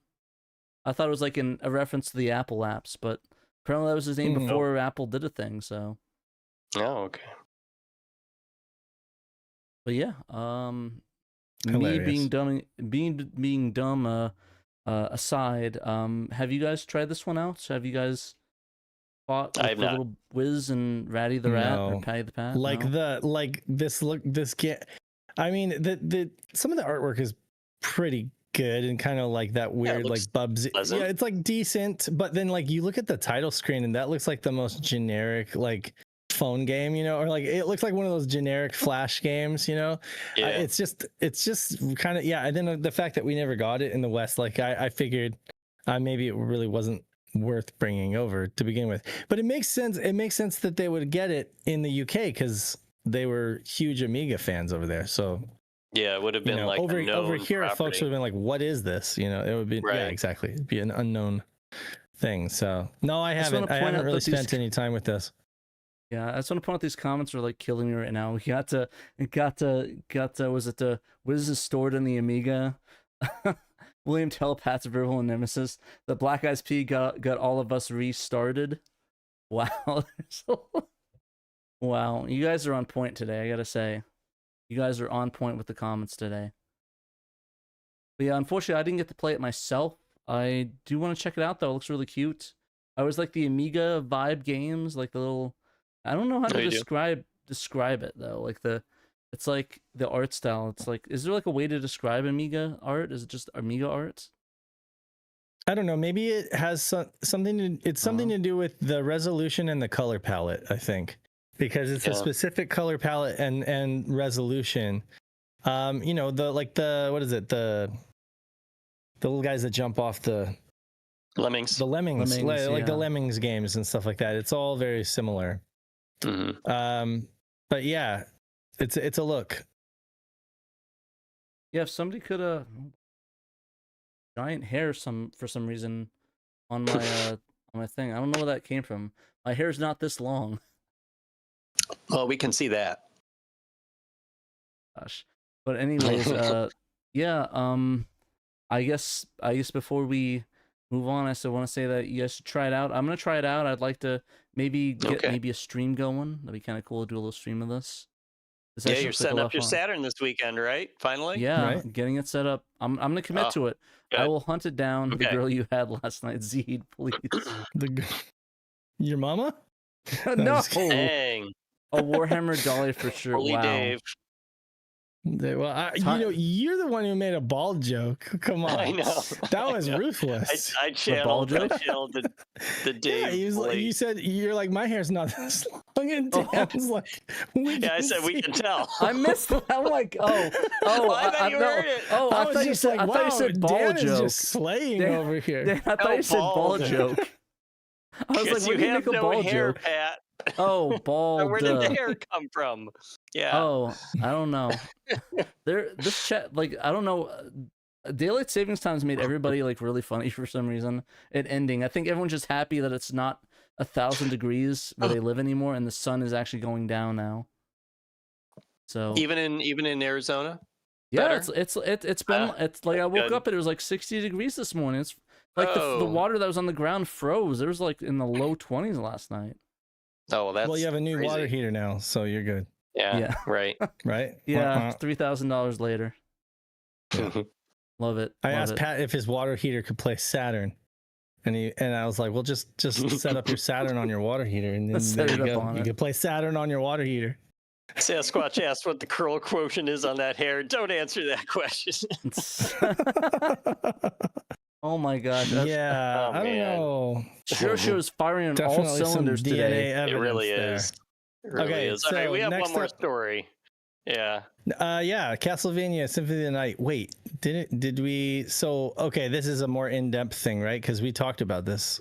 Speaker 2: I thought it was like a reference to the Apple apps, but apparently that was his name before Apple did a thing, so.
Speaker 4: Oh, okay.
Speaker 2: But yeah, me being dumb aside, have you guys tried this one out? Have you guys fought with the little Whizz and Ratty the Rat or Patty the Pat?
Speaker 5: This get. I mean, the some of the artwork is pretty good and kind of like that weird like Bubsy.
Speaker 4: Pleasant.
Speaker 5: Yeah, it's like decent, but then like you look at the title screen and that looks like the most generic like phone game, or like it looks like one of those generic Flash games,
Speaker 4: Yeah.
Speaker 5: It's just kind of and then the fact that we never got it in the West, like I figured maybe it really wasn't worth bringing over to begin with, but it makes sense that they would get it in the UK because they were huge Amiga fans over there. So
Speaker 4: yeah, it would have been like
Speaker 5: over here
Speaker 4: property.
Speaker 5: folks would have been like, what is this? It would be exactly, it'd be an unknown thing. So no, I haven't really spent any time with this.
Speaker 2: Yeah, I just want to point out these comments are like killing me right now. We got to was it the Whizz is stored in the Amiga? William Telepath's Verbal and Nemesis. The Black Eyes P got all of us restarted. Wow. Wow, you guys are on point today, I gotta say. You guys are on point with the comments today. But yeah, unfortunately, I didn't get to play it myself. I do want to check it out, though. It looks really cute. I always like the Amiga vibe games, like the little... I don't know how to describe it, though. Like it's like the art style. It's like, is there like a way to describe Amiga art? Is it just Amiga art?
Speaker 5: I don't know. Maybe it has something to do with the resolution and the color palette, I think. Because it's a specific color palette and resolution. What is it? The little guys that jump off the
Speaker 4: Lemmings.
Speaker 5: The Lemmings the Lemmings games and stuff like that. It's all very similar.
Speaker 4: Mm-hmm.
Speaker 5: But yeah, it's a look.
Speaker 2: Yeah, if somebody could giant hair for some reason on my on my thing. I don't know where that came from. My hair's not this long.
Speaker 4: Well, we can see that.
Speaker 2: Gosh. But anyways, I guess before we move on, I still want to say that you guys should try it out. I'm gonna try it out. I'd like to maybe get a stream going. That'd be kind of cool to do a little stream of this.
Speaker 4: Yeah, you're setting up your Saturn this weekend, right? Finally.
Speaker 2: Yeah, getting it set up. I'm gonna commit to it.
Speaker 4: Good.
Speaker 2: I will hunt it down. The girl you had last night, Zed, please.
Speaker 5: Your mama?
Speaker 2: No.
Speaker 4: Dang.
Speaker 2: A Warhammer dolly for sure.
Speaker 4: Holy
Speaker 2: wow.
Speaker 4: Dave.
Speaker 5: Well, you're the one who made a ball joke. Come on.
Speaker 4: I know.
Speaker 5: That was ruthless.
Speaker 4: I channeled the Dave.
Speaker 5: Yeah, you said, you're like, my hair's not this long. And Dan's like,
Speaker 4: I said, we can tell.
Speaker 2: I missed it. I'm like,
Speaker 4: I thought you heard it.
Speaker 2: I thought you said,
Speaker 5: like,
Speaker 2: I thought you said ball
Speaker 5: Dan
Speaker 2: joke.
Speaker 5: is just slaying over here.
Speaker 2: I thought you said ball joke. I was like,
Speaker 4: you have no hair,
Speaker 2: joke?
Speaker 4: Pat.
Speaker 2: Oh, bald.
Speaker 4: Where did the hair come from? Yeah.
Speaker 2: Oh, I don't know. This chat, like, I don't know. Daylight savings times made everybody like really funny for some reason. It ending. I think everyone's just happy that it's not 1,000 degrees where they live anymore, and the sun is actually going down now. So
Speaker 4: even in Arizona.
Speaker 2: Yeah, it's been it's like I woke up and it was like 60 degrees this morning. It's like the water that was on the ground froze. It was like in the low 20s last night.
Speaker 4: Oh, well,
Speaker 5: you have a new
Speaker 4: crazy.
Speaker 5: water heater now, so you're good.
Speaker 4: Yeah. Right.
Speaker 5: Right.
Speaker 2: Yeah. $3,000 later. Love it.
Speaker 5: I asked Pat if his water heater could play Saturn, and I was like, well, just set up your Saturn on your water heater, and then there you go. You can play Saturn on your water heater.
Speaker 4: Sasquatch asked what the curl quotient is on that hair. Don't answer that question.
Speaker 2: Oh my gosh.
Speaker 5: Yeah,
Speaker 4: Oh,
Speaker 5: I don't
Speaker 4: man.
Speaker 5: know.
Speaker 2: SHIRO is firing on all
Speaker 5: Definitely some
Speaker 2: cylinders
Speaker 5: DNA
Speaker 2: today.
Speaker 4: It
Speaker 5: evidence
Speaker 4: really
Speaker 5: there.
Speaker 4: is. It really
Speaker 5: Okay,
Speaker 4: is. All right,
Speaker 5: so
Speaker 4: we have
Speaker 5: next
Speaker 4: one more
Speaker 5: up-
Speaker 4: story. Yeah.
Speaker 5: Yeah, Castlevania Symphony of the Night. Wait, did we? So okay, this is a more in-depth thing, right? Because we talked about this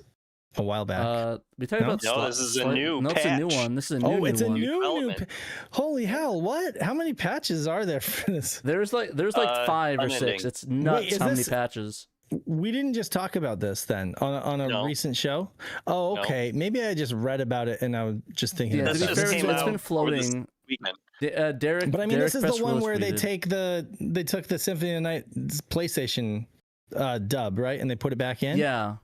Speaker 5: a while back.
Speaker 2: We talked
Speaker 5: No?
Speaker 2: about
Speaker 4: No, this is a new
Speaker 2: No, it's a new
Speaker 4: patch.
Speaker 2: one. This is a
Speaker 5: Oh,
Speaker 2: new
Speaker 5: it's a
Speaker 2: one.
Speaker 5: new.
Speaker 4: development.
Speaker 5: Holy hell! What? How many patches are there for this?
Speaker 2: There's like 5 or
Speaker 4: unending.
Speaker 2: 6. It's nuts
Speaker 5: is
Speaker 2: how many
Speaker 5: this-
Speaker 2: patches.
Speaker 5: We didn't just talk about this then on a
Speaker 4: No.
Speaker 5: recent show. Oh,
Speaker 4: No.
Speaker 5: okay. Maybe I just read about it and I was just thinking.
Speaker 2: Yeah,
Speaker 5: about
Speaker 2: to
Speaker 4: This
Speaker 2: be
Speaker 5: it.
Speaker 4: just
Speaker 2: fair,
Speaker 4: came
Speaker 2: it's been
Speaker 4: out
Speaker 2: floating.
Speaker 4: Weekend.
Speaker 2: Derek,
Speaker 5: But I mean,
Speaker 2: Derek
Speaker 5: this is the
Speaker 2: Press
Speaker 5: one
Speaker 2: Rose
Speaker 5: where they
Speaker 2: tweeted.
Speaker 5: took the Symphony of the Night PlayStation dub, right, and they put it back in.
Speaker 2: Yeah.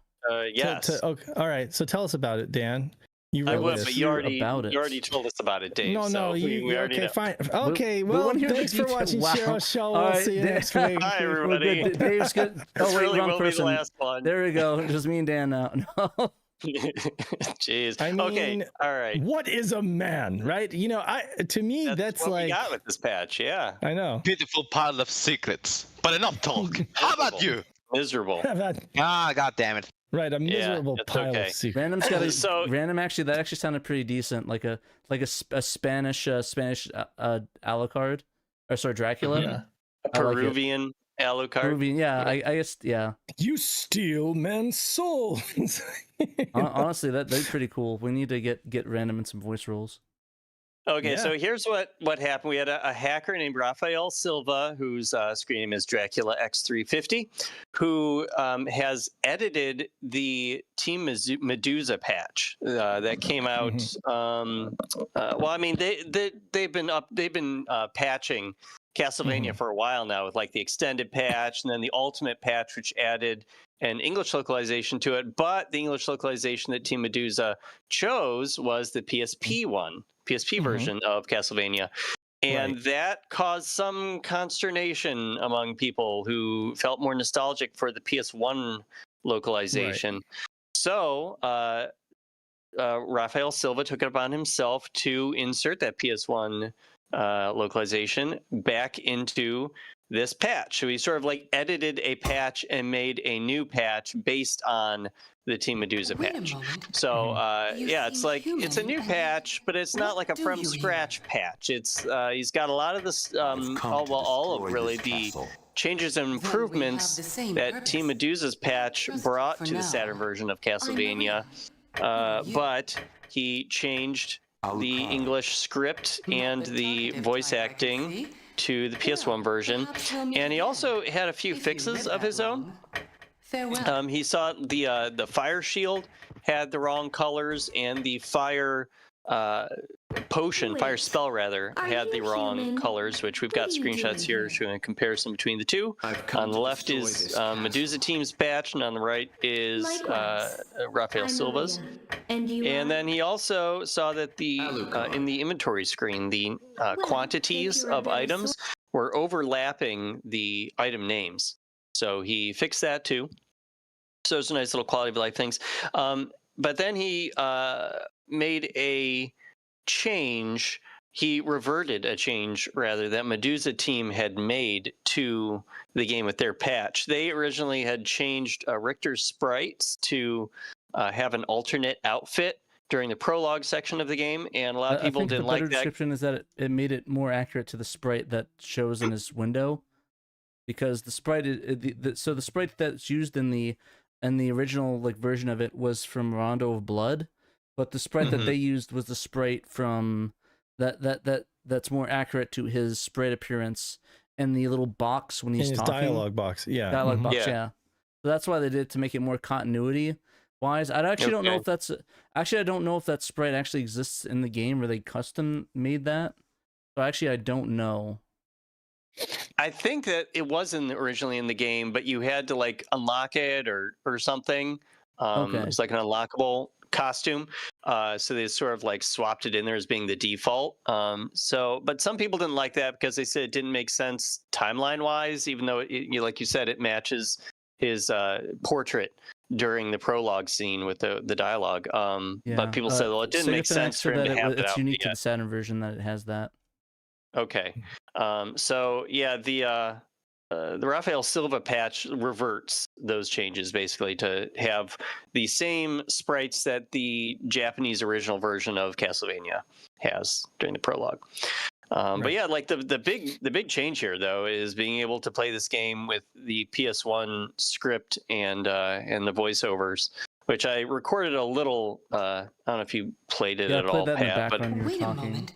Speaker 4: Yes.
Speaker 5: Okay, all right. So tell us about it, Dan. You
Speaker 4: I
Speaker 5: wrote
Speaker 4: would,
Speaker 5: this.
Speaker 4: but you already
Speaker 2: about it.
Speaker 4: told us about it, Dave.
Speaker 5: No,
Speaker 4: so
Speaker 5: you
Speaker 4: we already
Speaker 5: okay?
Speaker 4: know.
Speaker 5: Fine. Okay.
Speaker 2: we
Speaker 5: Well,
Speaker 2: wanna hear the
Speaker 5: thanks for
Speaker 2: detail.
Speaker 5: watching
Speaker 2: Wow.
Speaker 5: SHIRO Show.
Speaker 2: All
Speaker 5: We'll
Speaker 2: right,
Speaker 5: see you
Speaker 2: Dan-
Speaker 5: next week.
Speaker 4: Hi,
Speaker 2: We're
Speaker 4: everybody.
Speaker 2: good. Dave's good.
Speaker 4: This
Speaker 2: Oh wait,
Speaker 4: really
Speaker 2: wrong
Speaker 4: will
Speaker 2: person.
Speaker 4: be the last one.
Speaker 2: There we go. Just me and Dan now. No.
Speaker 4: Jeez.
Speaker 5: I mean,
Speaker 4: okay. All right.
Speaker 5: What is a man, right? You know, to me, that's
Speaker 4: what
Speaker 5: like
Speaker 4: we got with this patch. Yeah.
Speaker 5: I know.
Speaker 3: Beautiful pile of secrets, but enough talk. How about you?
Speaker 4: Miserable.
Speaker 3: Ah, god damn it.
Speaker 5: Right, a miserable
Speaker 4: it's
Speaker 5: pile
Speaker 4: okay.
Speaker 5: of secrets.
Speaker 2: Random's got a
Speaker 4: So-
Speaker 2: random. Actually, that actually sounded pretty decent. Like a Spanish Alucard, or sorry, Dracula.
Speaker 5: Yeah.
Speaker 4: A
Speaker 2: I like it.
Speaker 4: Peruvian Alucard.
Speaker 2: Peruvian. Yeah, I guess. Yeah.
Speaker 5: You steal men's souls.
Speaker 2: Honestly, that'd be pretty cool. We need to get random in some voice roles.
Speaker 4: Okay,
Speaker 5: Yeah.
Speaker 4: so here's what happened. We had a hacker named Rafael Silva, whose screen name is Dracula X350, who has edited the Team Meduza patch that came out. Well, I mean, they've been patching Castlevania for a while now with like the extended patch and then the ultimate patch, which added an English localization to it. But the English localization that Team Meduza chose was the PSP one. PSP version of Castlevania. And that caused some consternation among people who felt more nostalgic for the PS1 localization. So Rafael Silva took it upon himself to insert that PS1 localization back into this patch. So he sort of like edited a patch and made a new patch based on the Team Meduza patch. So yeah, it's like it's a new patch, but it's not like a from scratch patch. It's he's got a lot of this all of really the changes and improvements that Team Meduza's patch brought to the Saturn version of Castlevania. But he changed the English script and the voice acting to the PS1 version, and he also had a few fixes of his own. He saw the fire shield had the wrong colors, and the fire fire spell rather, had the wrong colors, which we've got screenshots here showing a comparison between the two. On the left is Meduza Team's patch, and on the right is Rafael Silva's. And then he also saw that the in the inventory screen, the quantities of items were overlapping the item names. So he fixed that too. So it's a nice little quality of life things. But then he made a change. He reverted a change, rather, that Meduza Team had made to the game with their patch. They originally had changed Richter's sprites to have an alternate outfit during the prologue section of the game, and a lot of people
Speaker 2: I think
Speaker 4: didn't
Speaker 2: the better
Speaker 4: like that.
Speaker 2: description is that it made it more accurate to the sprite that shows in his window, because the sprite so the sprite that's used in the original like version of it was from Rondo of Blood, but the sprite that they used was the sprite from that's more accurate to his sprite appearance in the little box when he's
Speaker 5: in his
Speaker 2: talking.
Speaker 5: dialogue box. Yeah.
Speaker 2: Dialogue box,
Speaker 4: Yeah.
Speaker 2: yeah. So that's why they did it, to make it more continuity wise. I actually don't know if that's I don't know if that sprite actually exists in the game, or they custom made that. So actually I don't know.
Speaker 4: I think that it wasn't originally in the game, but you had to like unlock it or something.
Speaker 2: Okay.
Speaker 4: It's like an unlockable costume. So they sort of like swapped it in there as being the default. But some people didn't like that because they said it didn't make sense timeline wise, even though like you said, it matches his portrait during the prologue scene with the dialogue.
Speaker 2: Yeah.
Speaker 4: But people said, well, it didn't
Speaker 2: Sega
Speaker 4: make sense for him to have
Speaker 2: it's
Speaker 4: it out.
Speaker 2: unique to the Saturn version that it has that.
Speaker 4: Okay. So yeah, the the Rafael Silva patch reverts those changes basically to have the same sprites that the Japanese original version of Castlevania has during the prologue. But yeah, like the big change here though is being able to play this game with the PS1 script and the voiceovers, which I recorded a little. I don't know if you played it at all,
Speaker 2: that in the
Speaker 4: Pat.
Speaker 2: background. You were
Speaker 1: Wait a
Speaker 2: talking.
Speaker 1: moment.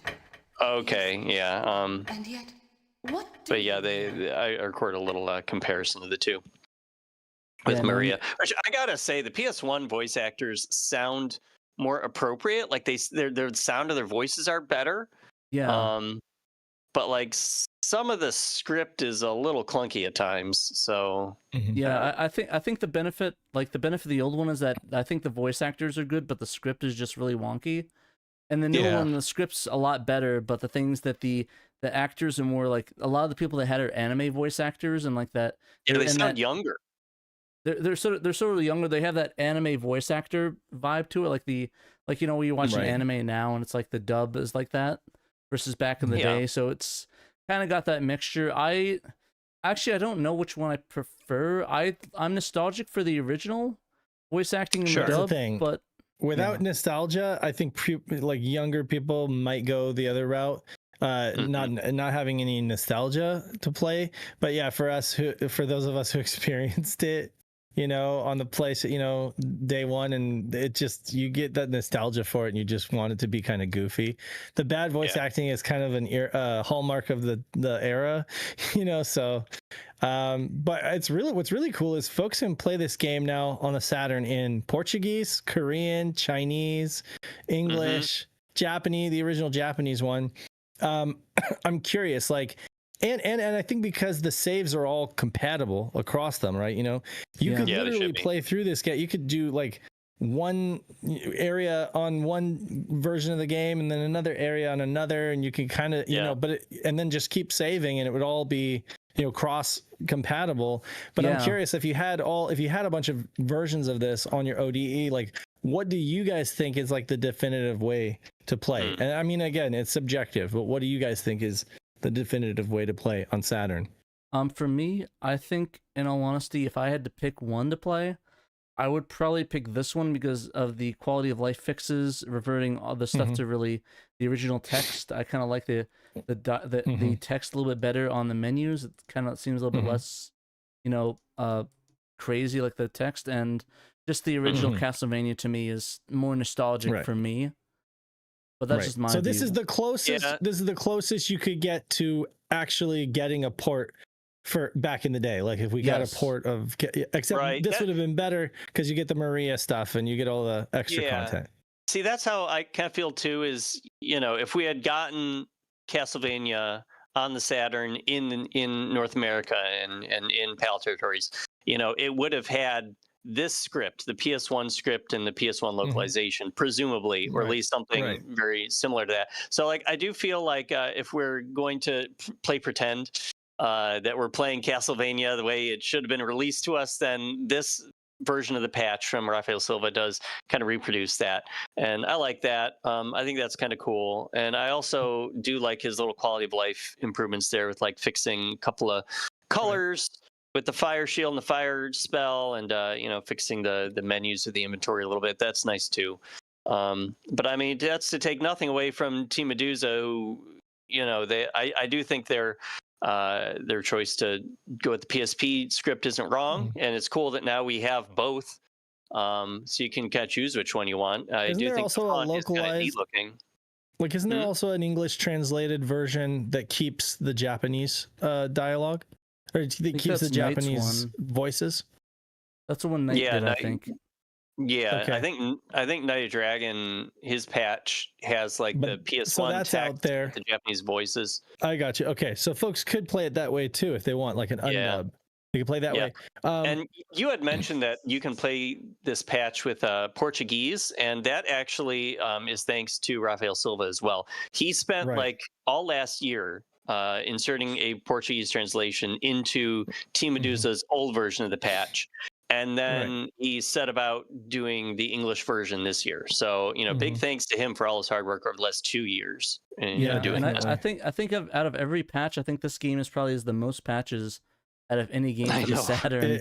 Speaker 4: Okay, yeah.
Speaker 1: And yet, what?
Speaker 4: But yeah, I recorded a little comparison of the two with
Speaker 2: Yeah,
Speaker 4: Maria. Which I gotta say, the PS1 voice actors sound more appropriate. Like their sound of their voices are better.
Speaker 2: Yeah.
Speaker 4: But like some of the script is a little clunky at times. So
Speaker 2: Yeah, I think the benefit of the old one is that I think the voice actors are good, but the script is just really wonky. And the new one, the script's a lot better, but the things that the actors are more like, a lot of the people that had are anime voice actors and like that.
Speaker 4: Yeah, they sound younger.
Speaker 2: They're sort of younger. They have that anime voice actor vibe to it, like when you watch an anime now and it's like the dub is like that versus back in the day. So it's kind of got that mixture. I don't know which one I prefer. I'm nostalgic for the original voice acting in the dub, but
Speaker 5: without nostalgia, I think like younger people might go the other route, not having any nostalgia to play. But yeah, for those of us who experienced it, on the place, day one, and it just, you get that nostalgia for it and you just want it to be kind of goofy. The bad voice acting is kind of an hallmark of the era, so but it's really, what's really cool is folks can play this game now on the Saturn in Portuguese, Korean, Chinese, English, Japanese, the original Japanese one. I'm curious, like, and I think because the saves are all compatible across them, right? You could literally play through this game. You could do like one area on one version of the game and then another area on another, and you can kind of, and then just keep saving, and it would all be, cross compatible. But I'm curious, if you had a bunch of versions of this on your ODE, like, what do you guys think is like the definitive way to play? And I mean, again, it's subjective, but what do you guys think is the definitive way to play on Saturn?
Speaker 2: For me, I think, in all honesty, if I had to pick one to play, I would probably pick this one because of the quality of life fixes, reverting all the stuff to really the original text. I kind of like the text a little bit better on the menus. It kind of seems a little bit less, crazy like the text, and just the original Castlevania to me is more nostalgic for me. But that's just my view.
Speaker 5: This is the closest. This is the closest you could get to actually getting a port for back in the day. Like if we got a port of, except this would have been better because you get the Maria stuff and you get all the extra content.
Speaker 4: See, that's how I kind of feel too. Is if we had gotten Castlevania on the Saturn in North America and in PAL territories, it would have had this script, the PS1 script and the PS1 localization, presumably, or at least something very similar to that. So, like, I do feel like if we're going to play pretend that we're playing Castlevania the way it should have been released to us, then this version of the patch from Rafael Silva does kind of reproduce that. And I like that. I think that's kind of cool. And I also do like his little quality of life improvements there with like fixing a couple of colors with the fire shield and the fire spell, and fixing the menus of the inventory a little bit. That's nice too. But I mean, that's to take nothing away from Team Meduza, who I do think their choice to go with the PSP script isn't wrong, and it's cool that now we have both, so you can kind of choose which one you want. I do think also the font is kind of neat looking.
Speaker 5: Like, isn't there also an English translated version that keeps the Japanese dialogue? Or keeps the Japanese voices?
Speaker 2: That's the one Knight did, I think.
Speaker 4: Yeah, okay. I think Night of Dragon, his patch has like the PS1
Speaker 5: so that's
Speaker 4: text
Speaker 5: out there.
Speaker 4: with the Japanese voices.
Speaker 5: I got you. Okay, so folks could play it that way too if they want, like an undub. You can play that way.
Speaker 4: And you had mentioned that you can play this patch with Portuguese, and that actually is thanks to Rafael Silva as well. He spent like all last year inserting a Portuguese translation into Team Meduza's old version of the patch. And then he set about doing the English version this year. So, big thanks to him for all his hard work over the last 2 years.
Speaker 2: And I think out of every patch, I think this game is probably the most patches out of any game
Speaker 4: I
Speaker 2: for the
Speaker 4: know.
Speaker 2: Saturn.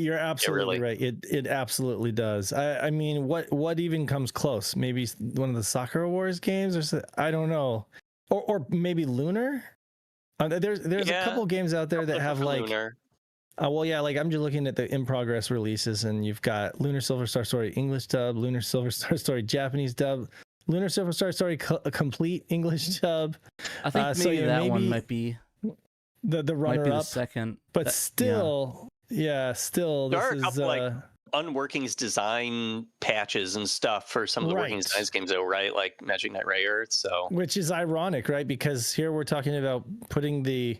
Speaker 5: You're absolutely
Speaker 4: really.
Speaker 5: right. It absolutely does. I mean, what even comes close? Maybe one of the Sakura Wars games, I don't know, or maybe Lunar. There's a couple games out there that have like.
Speaker 4: Lunar.
Speaker 5: Well, yeah, like I'm just looking at the in progress releases, and you've got Lunar Silver Star Story English dub, Lunar Silver Star Story Japanese dub, Lunar Silver Star Story complete English dub.
Speaker 2: I think maybe that one might be
Speaker 5: the runner
Speaker 2: might be the
Speaker 5: up,
Speaker 2: second.
Speaker 5: but still, still
Speaker 4: There
Speaker 5: this
Speaker 4: are a
Speaker 5: is
Speaker 4: couple like unworkings design patches and stuff for some of the working designs games, though, right? Like Magic Knight Ray Earth. So,
Speaker 5: which is ironic, right? Because here we're talking about putting the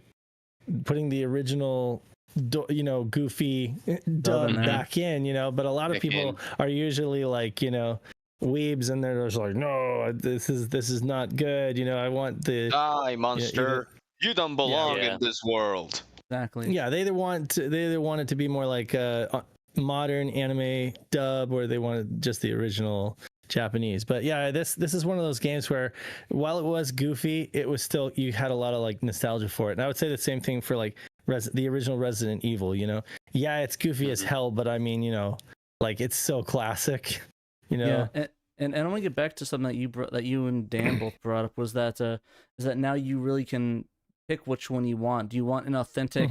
Speaker 5: original, goofy dub back in, but a lot of people are usually like, weebs, and they're just like, no, this is not good. I want the
Speaker 3: Die, monster. You don't belong in this world.
Speaker 2: Exactly.
Speaker 5: Yeah, they either want it to be more like a modern anime dub, or they want just the original Japanese. But yeah, this is one of those games where while it was goofy, it was still, you had a lot of like nostalgia for it. And I would say the same thing for like the original Resident Evil. Yeah, it's goofy as hell, but I mean, like it's so classic.
Speaker 2: Yeah, and I want to get back to something that you and Dan both brought up, was that is that now you really can pick which one you want. Do you want an authentic,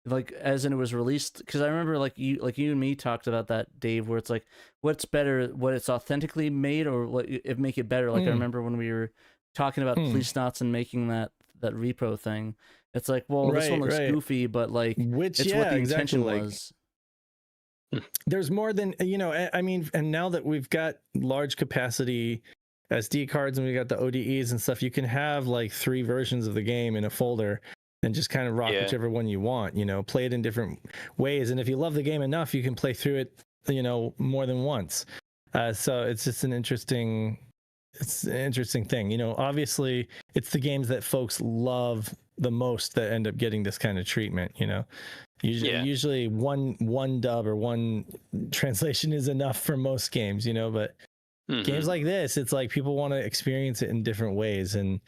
Speaker 2: like as in it was released? Because I remember like you and me talked about that, Dave, where it's like, what's better, what it's authentically made, or what it make it better? Like I remember when we were talking about Police Knots and making that repro thing. It's like, well, this one looks goofy, but like it's what the intention was.
Speaker 5: There's more than, I mean, and now that we've got large capacity SD cards and we got the ODEs and stuff, you can have like 3 versions of the game in a folder and just kind of rock whichever one you want, play it in different ways. And if you love the game enough, you can play through it, more than once. So it's just an interesting thing. Obviously it's the games that folks love the most that end up getting this kind of treatment, usually one dub or one translation is enough for most games, but games like this, it's like people want to experience it in different ways, and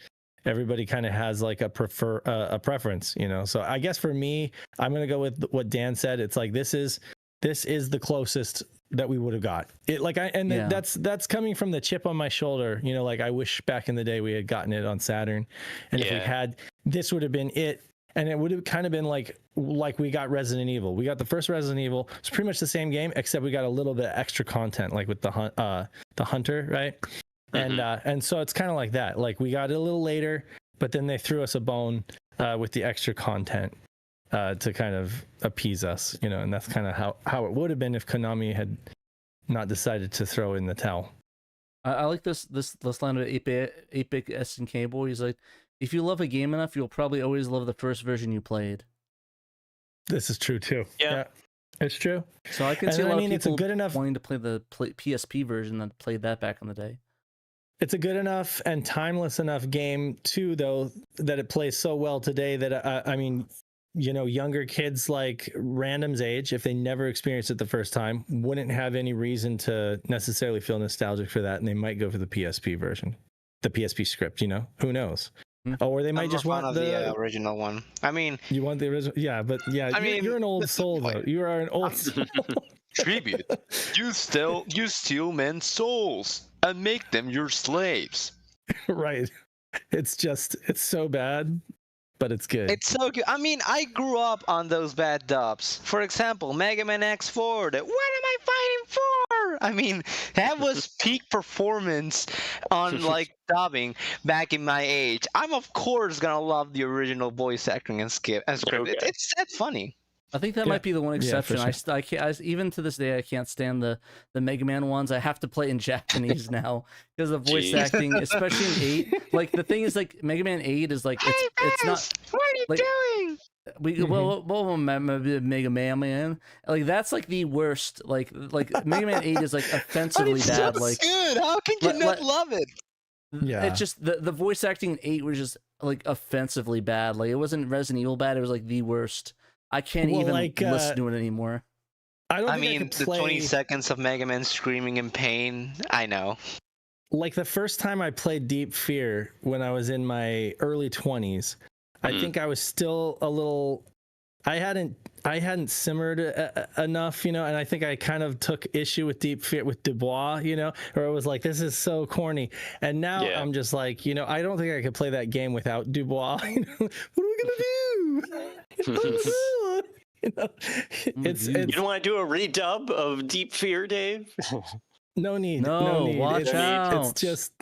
Speaker 5: everybody kind of has like a preference, so I guess for me, I'm gonna go with what Dan said. It's like this is the closest that we would have got it, like that's coming from the chip on my shoulder, like I wish back in the day we had gotten it on Saturn, and if we had, this would have been it. And it would have kind of been like we got Resident Evil. We got the first Resident Evil. It's pretty much the same game, except we got a little bit extra content, like with the hunter, right? And so it's kind of like that. Like we got it a little later, but then they threw us a bone with the extra content to kind of appease us, And that's kind of how it would have been if Konami had not decided to throw in the towel.
Speaker 2: I like this line of 8-bit SNK boy. He's like, if you love a game enough, you'll probably always love the first version you played.
Speaker 5: This is true too. Yeah, it's true.
Speaker 2: So I can see a lot of people
Speaker 5: it's a good enough
Speaker 2: wanting to play the PSP version that played that back in the day.
Speaker 5: It's a good enough and timeless enough game too, though, that it plays so well today that I mean, younger kids like Random's age, if they never experienced it the first time, wouldn't have any reason to necessarily feel nostalgic for that, and they might go for the PSP version, the PSP script. Who knows? Or they might just want
Speaker 3: the original one. I mean,
Speaker 5: you want the original, you're an old soul, though. You are an old soul.
Speaker 3: Tribute. You steal men's souls and make them your slaves.
Speaker 5: Right. It's so bad, but it's good.
Speaker 3: It's so good. I mean, I grew up on those bad dubs. For example, Mega Man X4. What am I fighting for? I mean, that was peak performance on like dubbing back in my age. I'm of course gonna love the original voice acting and script.
Speaker 4: Okay.
Speaker 3: It's that funny.
Speaker 2: I think that might be the one exception.
Speaker 5: Sure.
Speaker 2: I can't, even to this day, I can't stand the Mega Man ones. I have to play in Japanese now because the voice acting, especially in 8. Like the thing is, like Mega Man 8 is like it's not.
Speaker 3: What are you doing?
Speaker 2: Well, Mega Man, like that's like the worst. Like Mega Man 8 is like offensively bad. Like
Speaker 3: good. How can you not love it?
Speaker 5: Yeah,
Speaker 2: it's just the voice acting in 8 was just like offensively bad. Like it wasn't Resident Evil bad. It was like the worst. I can't even listen to it anymore.
Speaker 5: I
Speaker 3: mean, the 20 seconds of Mega Man screaming in pain. I know.
Speaker 5: Like the first time I played Deep Fear when I was in my early 20s, I think I was still a little I hadn't simmered enough, and I think I kind of took issue with Deep Fear with Dubois, or it was like, this is so corny. And now I'm just like, I don't think I could play that game without Dubois. What are we gonna do? It's
Speaker 4: You don't want to do a redub of Deep Fear, Dave?
Speaker 5: no need.
Speaker 2: No, watch
Speaker 5: it's,
Speaker 2: out.
Speaker 5: It's just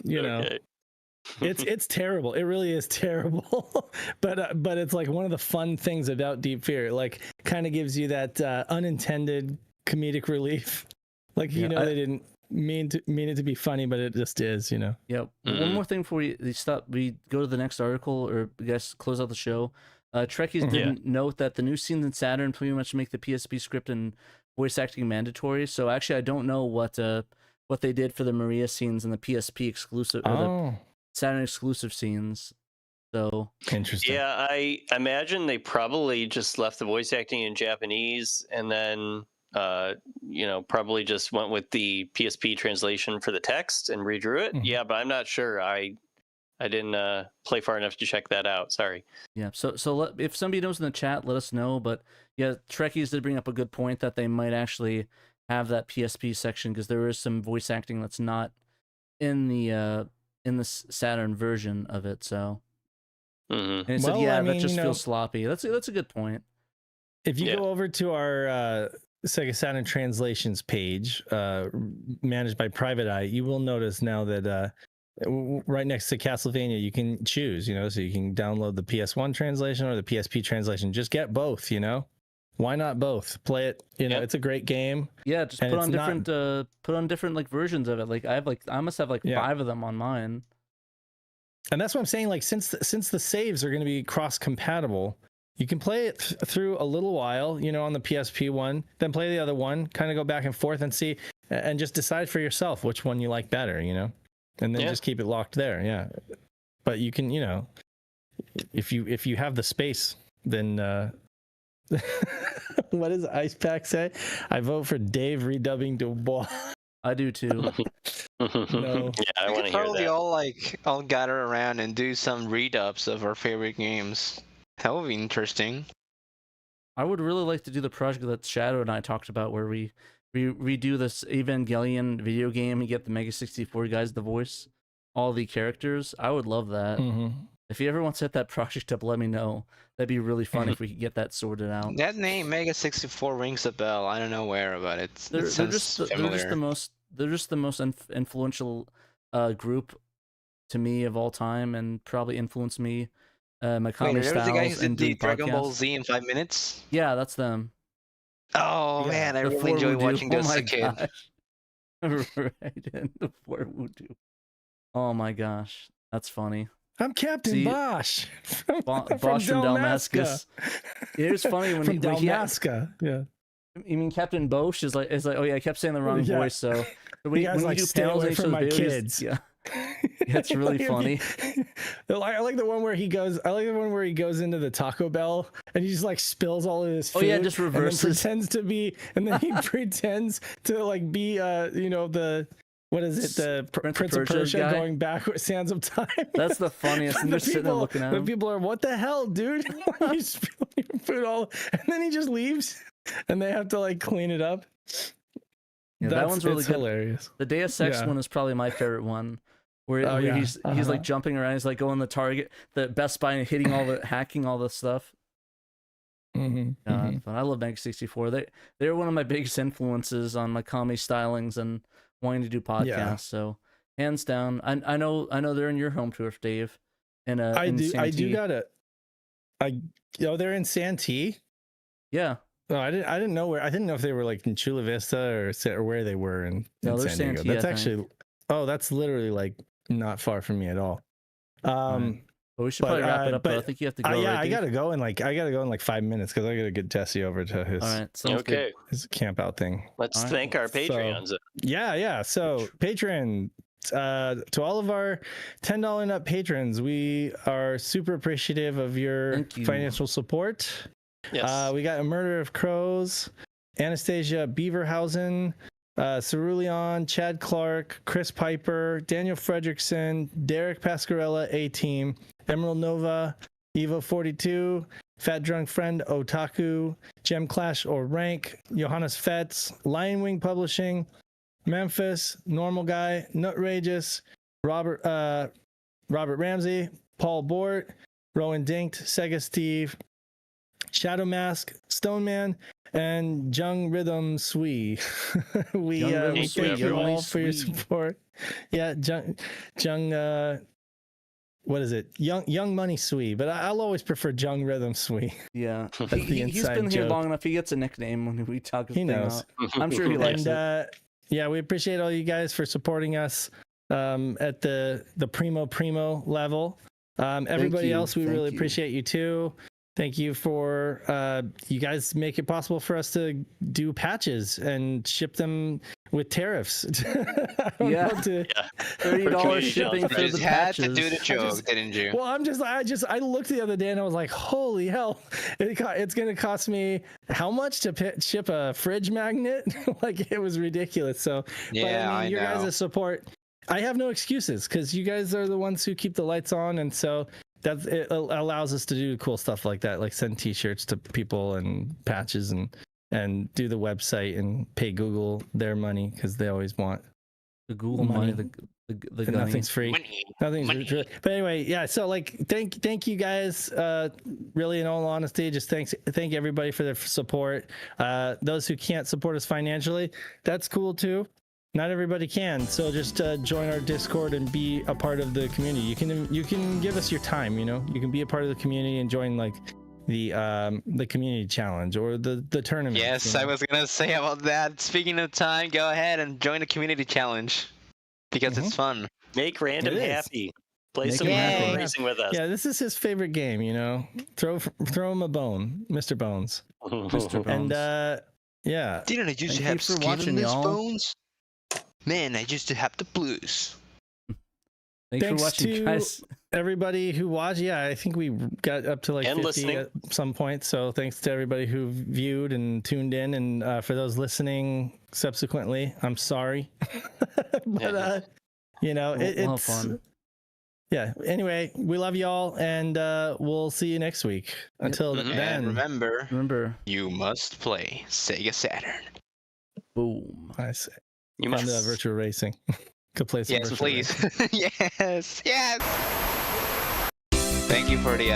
Speaker 4: Okay.
Speaker 5: it's terrible. It really is terrible. but it's like one of the fun things about Deep Fear. It like kind of gives you that unintended comedic relief. Like they didn't mean it to be funny, but it just is.
Speaker 2: Yep. One more thing before we go to the next article, or I guess close out the show. Trekkies didn't note that the new scenes in Saturn pretty much make the PSP script and voice acting mandatory. So actually, I don't know what they did for the Maria scenes and the PSP exclusive, or the Saturn exclusive scenes. So
Speaker 5: interesting.
Speaker 4: Yeah, I imagine they probably just left the voice acting in Japanese, and then probably just went with the PSP translation for the text and redrew it. Yeah, but I'm not sure. I didn't play far enough to check that out. Sorry.
Speaker 2: Yeah. So if somebody knows in the chat, let us know. But yeah, Trekkies did bring up a good point that they might actually have that PSP section, because there is some voice acting that's not in the Saturn version of it. So and it said, that just feels sloppy. That's a good point.
Speaker 5: If you go over to our Sega Saturn translations page, managed by Private Eye, you will notice now that right next to Castlevania, you can choose, so you can download the PS1 translation or the PSP translation. Just get both, Why not both? Play it, it's a great game.
Speaker 2: Yeah, just put on different like versions of it. Like I must have like 5 of them on mine.
Speaker 5: And that's what I'm saying. Like since the saves are going to be cross compatible, you can play it through a little while, on the PSP one, then play the other one, kind of go back and forth and see, and just decide for yourself which one you like better, and then just keep it locked there. Yeah. But you can, if you have the space, then what does Ice Pack say? I vote for Dave redubbing Dubois.
Speaker 2: I do too.
Speaker 5: No.
Speaker 4: Yeah, I want to hear
Speaker 3: Probably
Speaker 4: that.
Speaker 3: all gather around and do some redubs of our favorite games. That would be interesting.
Speaker 2: I would really like to do the project that Shadow and I talked about, where we redo this Evangelion video game and get the Mega 64 guys the voice, all the characters. I would love that. If you ever want to set that project up, let me know. That'd be really fun if we could get that sorted out.
Speaker 3: That name Mega 64 rings a bell. I don't know where, but they're just
Speaker 2: the most influential group to me of all time, and probably influenced me. My comedy styles
Speaker 3: the guys
Speaker 2: and
Speaker 3: that
Speaker 2: doing
Speaker 3: did Dragon Ball
Speaker 2: podcasts.
Speaker 3: Z in 5 minutes.
Speaker 2: Yeah, that's them.
Speaker 3: Oh man, I really enjoyed watching those as a kid.
Speaker 2: Right, the 4 Voodoo. Oh my gosh, that's funny.
Speaker 5: I'm Captain Bosch
Speaker 2: Bosch from Dalmascus. It was funny when
Speaker 5: from Dalmasca.
Speaker 2: You mean Captain Bosch is like oh yeah, I kept saying the wrong voice. So when we do panels and
Speaker 5: from my kids.
Speaker 2: Yeah. It's really funny.
Speaker 5: I like the one where he goes. I like the one where he goes into the Taco Bell and he just like spills all of his food.
Speaker 2: Oh yeah, just reverses.
Speaker 5: And then pretends to be, and then he pretends to like be, the what is it? The Prince of Persia
Speaker 2: guy?
Speaker 5: going backwards, Sands of Time.
Speaker 2: That's the funniest. And they're sitting there looking at him.
Speaker 5: The people are, what the hell, dude? You spill your food all, and then he just leaves, and they have to like clean it up.
Speaker 2: Yeah, that one's really good.
Speaker 5: Hilarious.
Speaker 2: The Deus Ex one is probably my favorite one. Where he's like jumping around, he's like going the Best Buy and hacking all the stuff. But I love Mega 64. They're one of my biggest influences on my comedy stylings and wanting to do podcasts. Yeah. So hands down, I know they're in your home turf, Dave.
Speaker 5: I do got it. They're in Santee.
Speaker 2: Yeah.
Speaker 5: No, I didn't know where. I didn't know if they were like in Chula Vista or where they were in San Diego.
Speaker 2: Santee,
Speaker 5: that's actually. Oh, that's literally like not far from me at all.
Speaker 2: But we should probably wrap it up. But I think you have to go.
Speaker 5: Yeah, I gotta go in like 5 minutes because I gotta get Tessie over to his.
Speaker 2: All right,
Speaker 5: his camp out thing.
Speaker 4: Let's thank our Patreons.
Speaker 5: So, yeah. So Patreon, to all of our $10 and up patrons, we are super appreciative of your financial support.
Speaker 4: Yes.
Speaker 5: We got A Murder of Crows, Anastasia Beaverhausen, Cerulean, Chad Clark, Chris Piper, Daniel Fredrickson, Derek Pascarella, A-Team, Emerald Nova, Evo 42, Fat Drunk Friend, Otaku, Gem Clash or Rank, Johannes Fetz, Lion Wing Publishing, Memphis, Normal Guy, Nutrageous, Robert Ramsey, Paul Bort, Rowan Dinked, Sega Steve, Shadow Mask, Stone Man, and Jung Rhythm Sui. we thank you all for your support. Yeah, Jung what is it? Young Money Sui, but I'll always prefer Jung Rhythm Sui.
Speaker 2: Yeah,
Speaker 5: the
Speaker 2: he's been here long enough. He gets a nickname when we talk.
Speaker 5: He knows.
Speaker 2: I'm sure he likes it.
Speaker 5: Yeah, we appreciate all you guys for supporting us at the primo level. Everybody else, we really appreciate you too. Thank you for you guys make it possible for us to do patches and ship them with tariffs.
Speaker 2: $30 shipping for the patches.
Speaker 3: You had to do the joke, didn't you?
Speaker 5: Well, I looked the other day and I was like, holy hell, it's gonna cost me how much to ship a fridge magnet? Like, it was ridiculous. So
Speaker 3: yeah,
Speaker 5: but, I mean, your
Speaker 3: know.
Speaker 5: guys' support, I have no excuses because you guys are the ones who keep the lights on, and so it allows us to do cool stuff like that, like send T-shirts to people and patches and do the website and pay Google their money because they always want
Speaker 2: the Google money. The
Speaker 5: nothing's free. Nothing's free. But anyway, yeah. So like, thank you guys. Really, in all honesty, just thank everybody for their support. Those who can't support us financially, that's cool too. Not everybody can, so just join our Discord and be a part of the community. You can give us your time. You can be a part of the community and join like the community challenge or the tournament.
Speaker 3: Yes, I was gonna say about that. Speaking of time, go ahead and join the community challenge because it's fun.
Speaker 4: Make random happy. Play some racing with us.
Speaker 5: Yeah, this is his favorite game. Throw him a bone, Mr. Bones.
Speaker 2: Mr. Bones.
Speaker 5: And yeah.
Speaker 3: Didn't I used to have skin in these bones? Man, I used to have the blues.
Speaker 2: Thanks for watching, guys.
Speaker 5: Everybody who watched. Yeah, I think we got up to like 50
Speaker 4: listening
Speaker 5: at some point. So thanks to everybody who viewed and tuned in, and for those listening subsequently, I'm sorry. But it's fun. Yeah. Anyway, we love y'all, and we'll see you next week. Until then,
Speaker 3: and remember, you must play Sega Saturn.
Speaker 2: Boom.
Speaker 5: I say.
Speaker 4: You must
Speaker 5: virtual racing. Could play some virtual
Speaker 3: racing. Yes. Thank you for the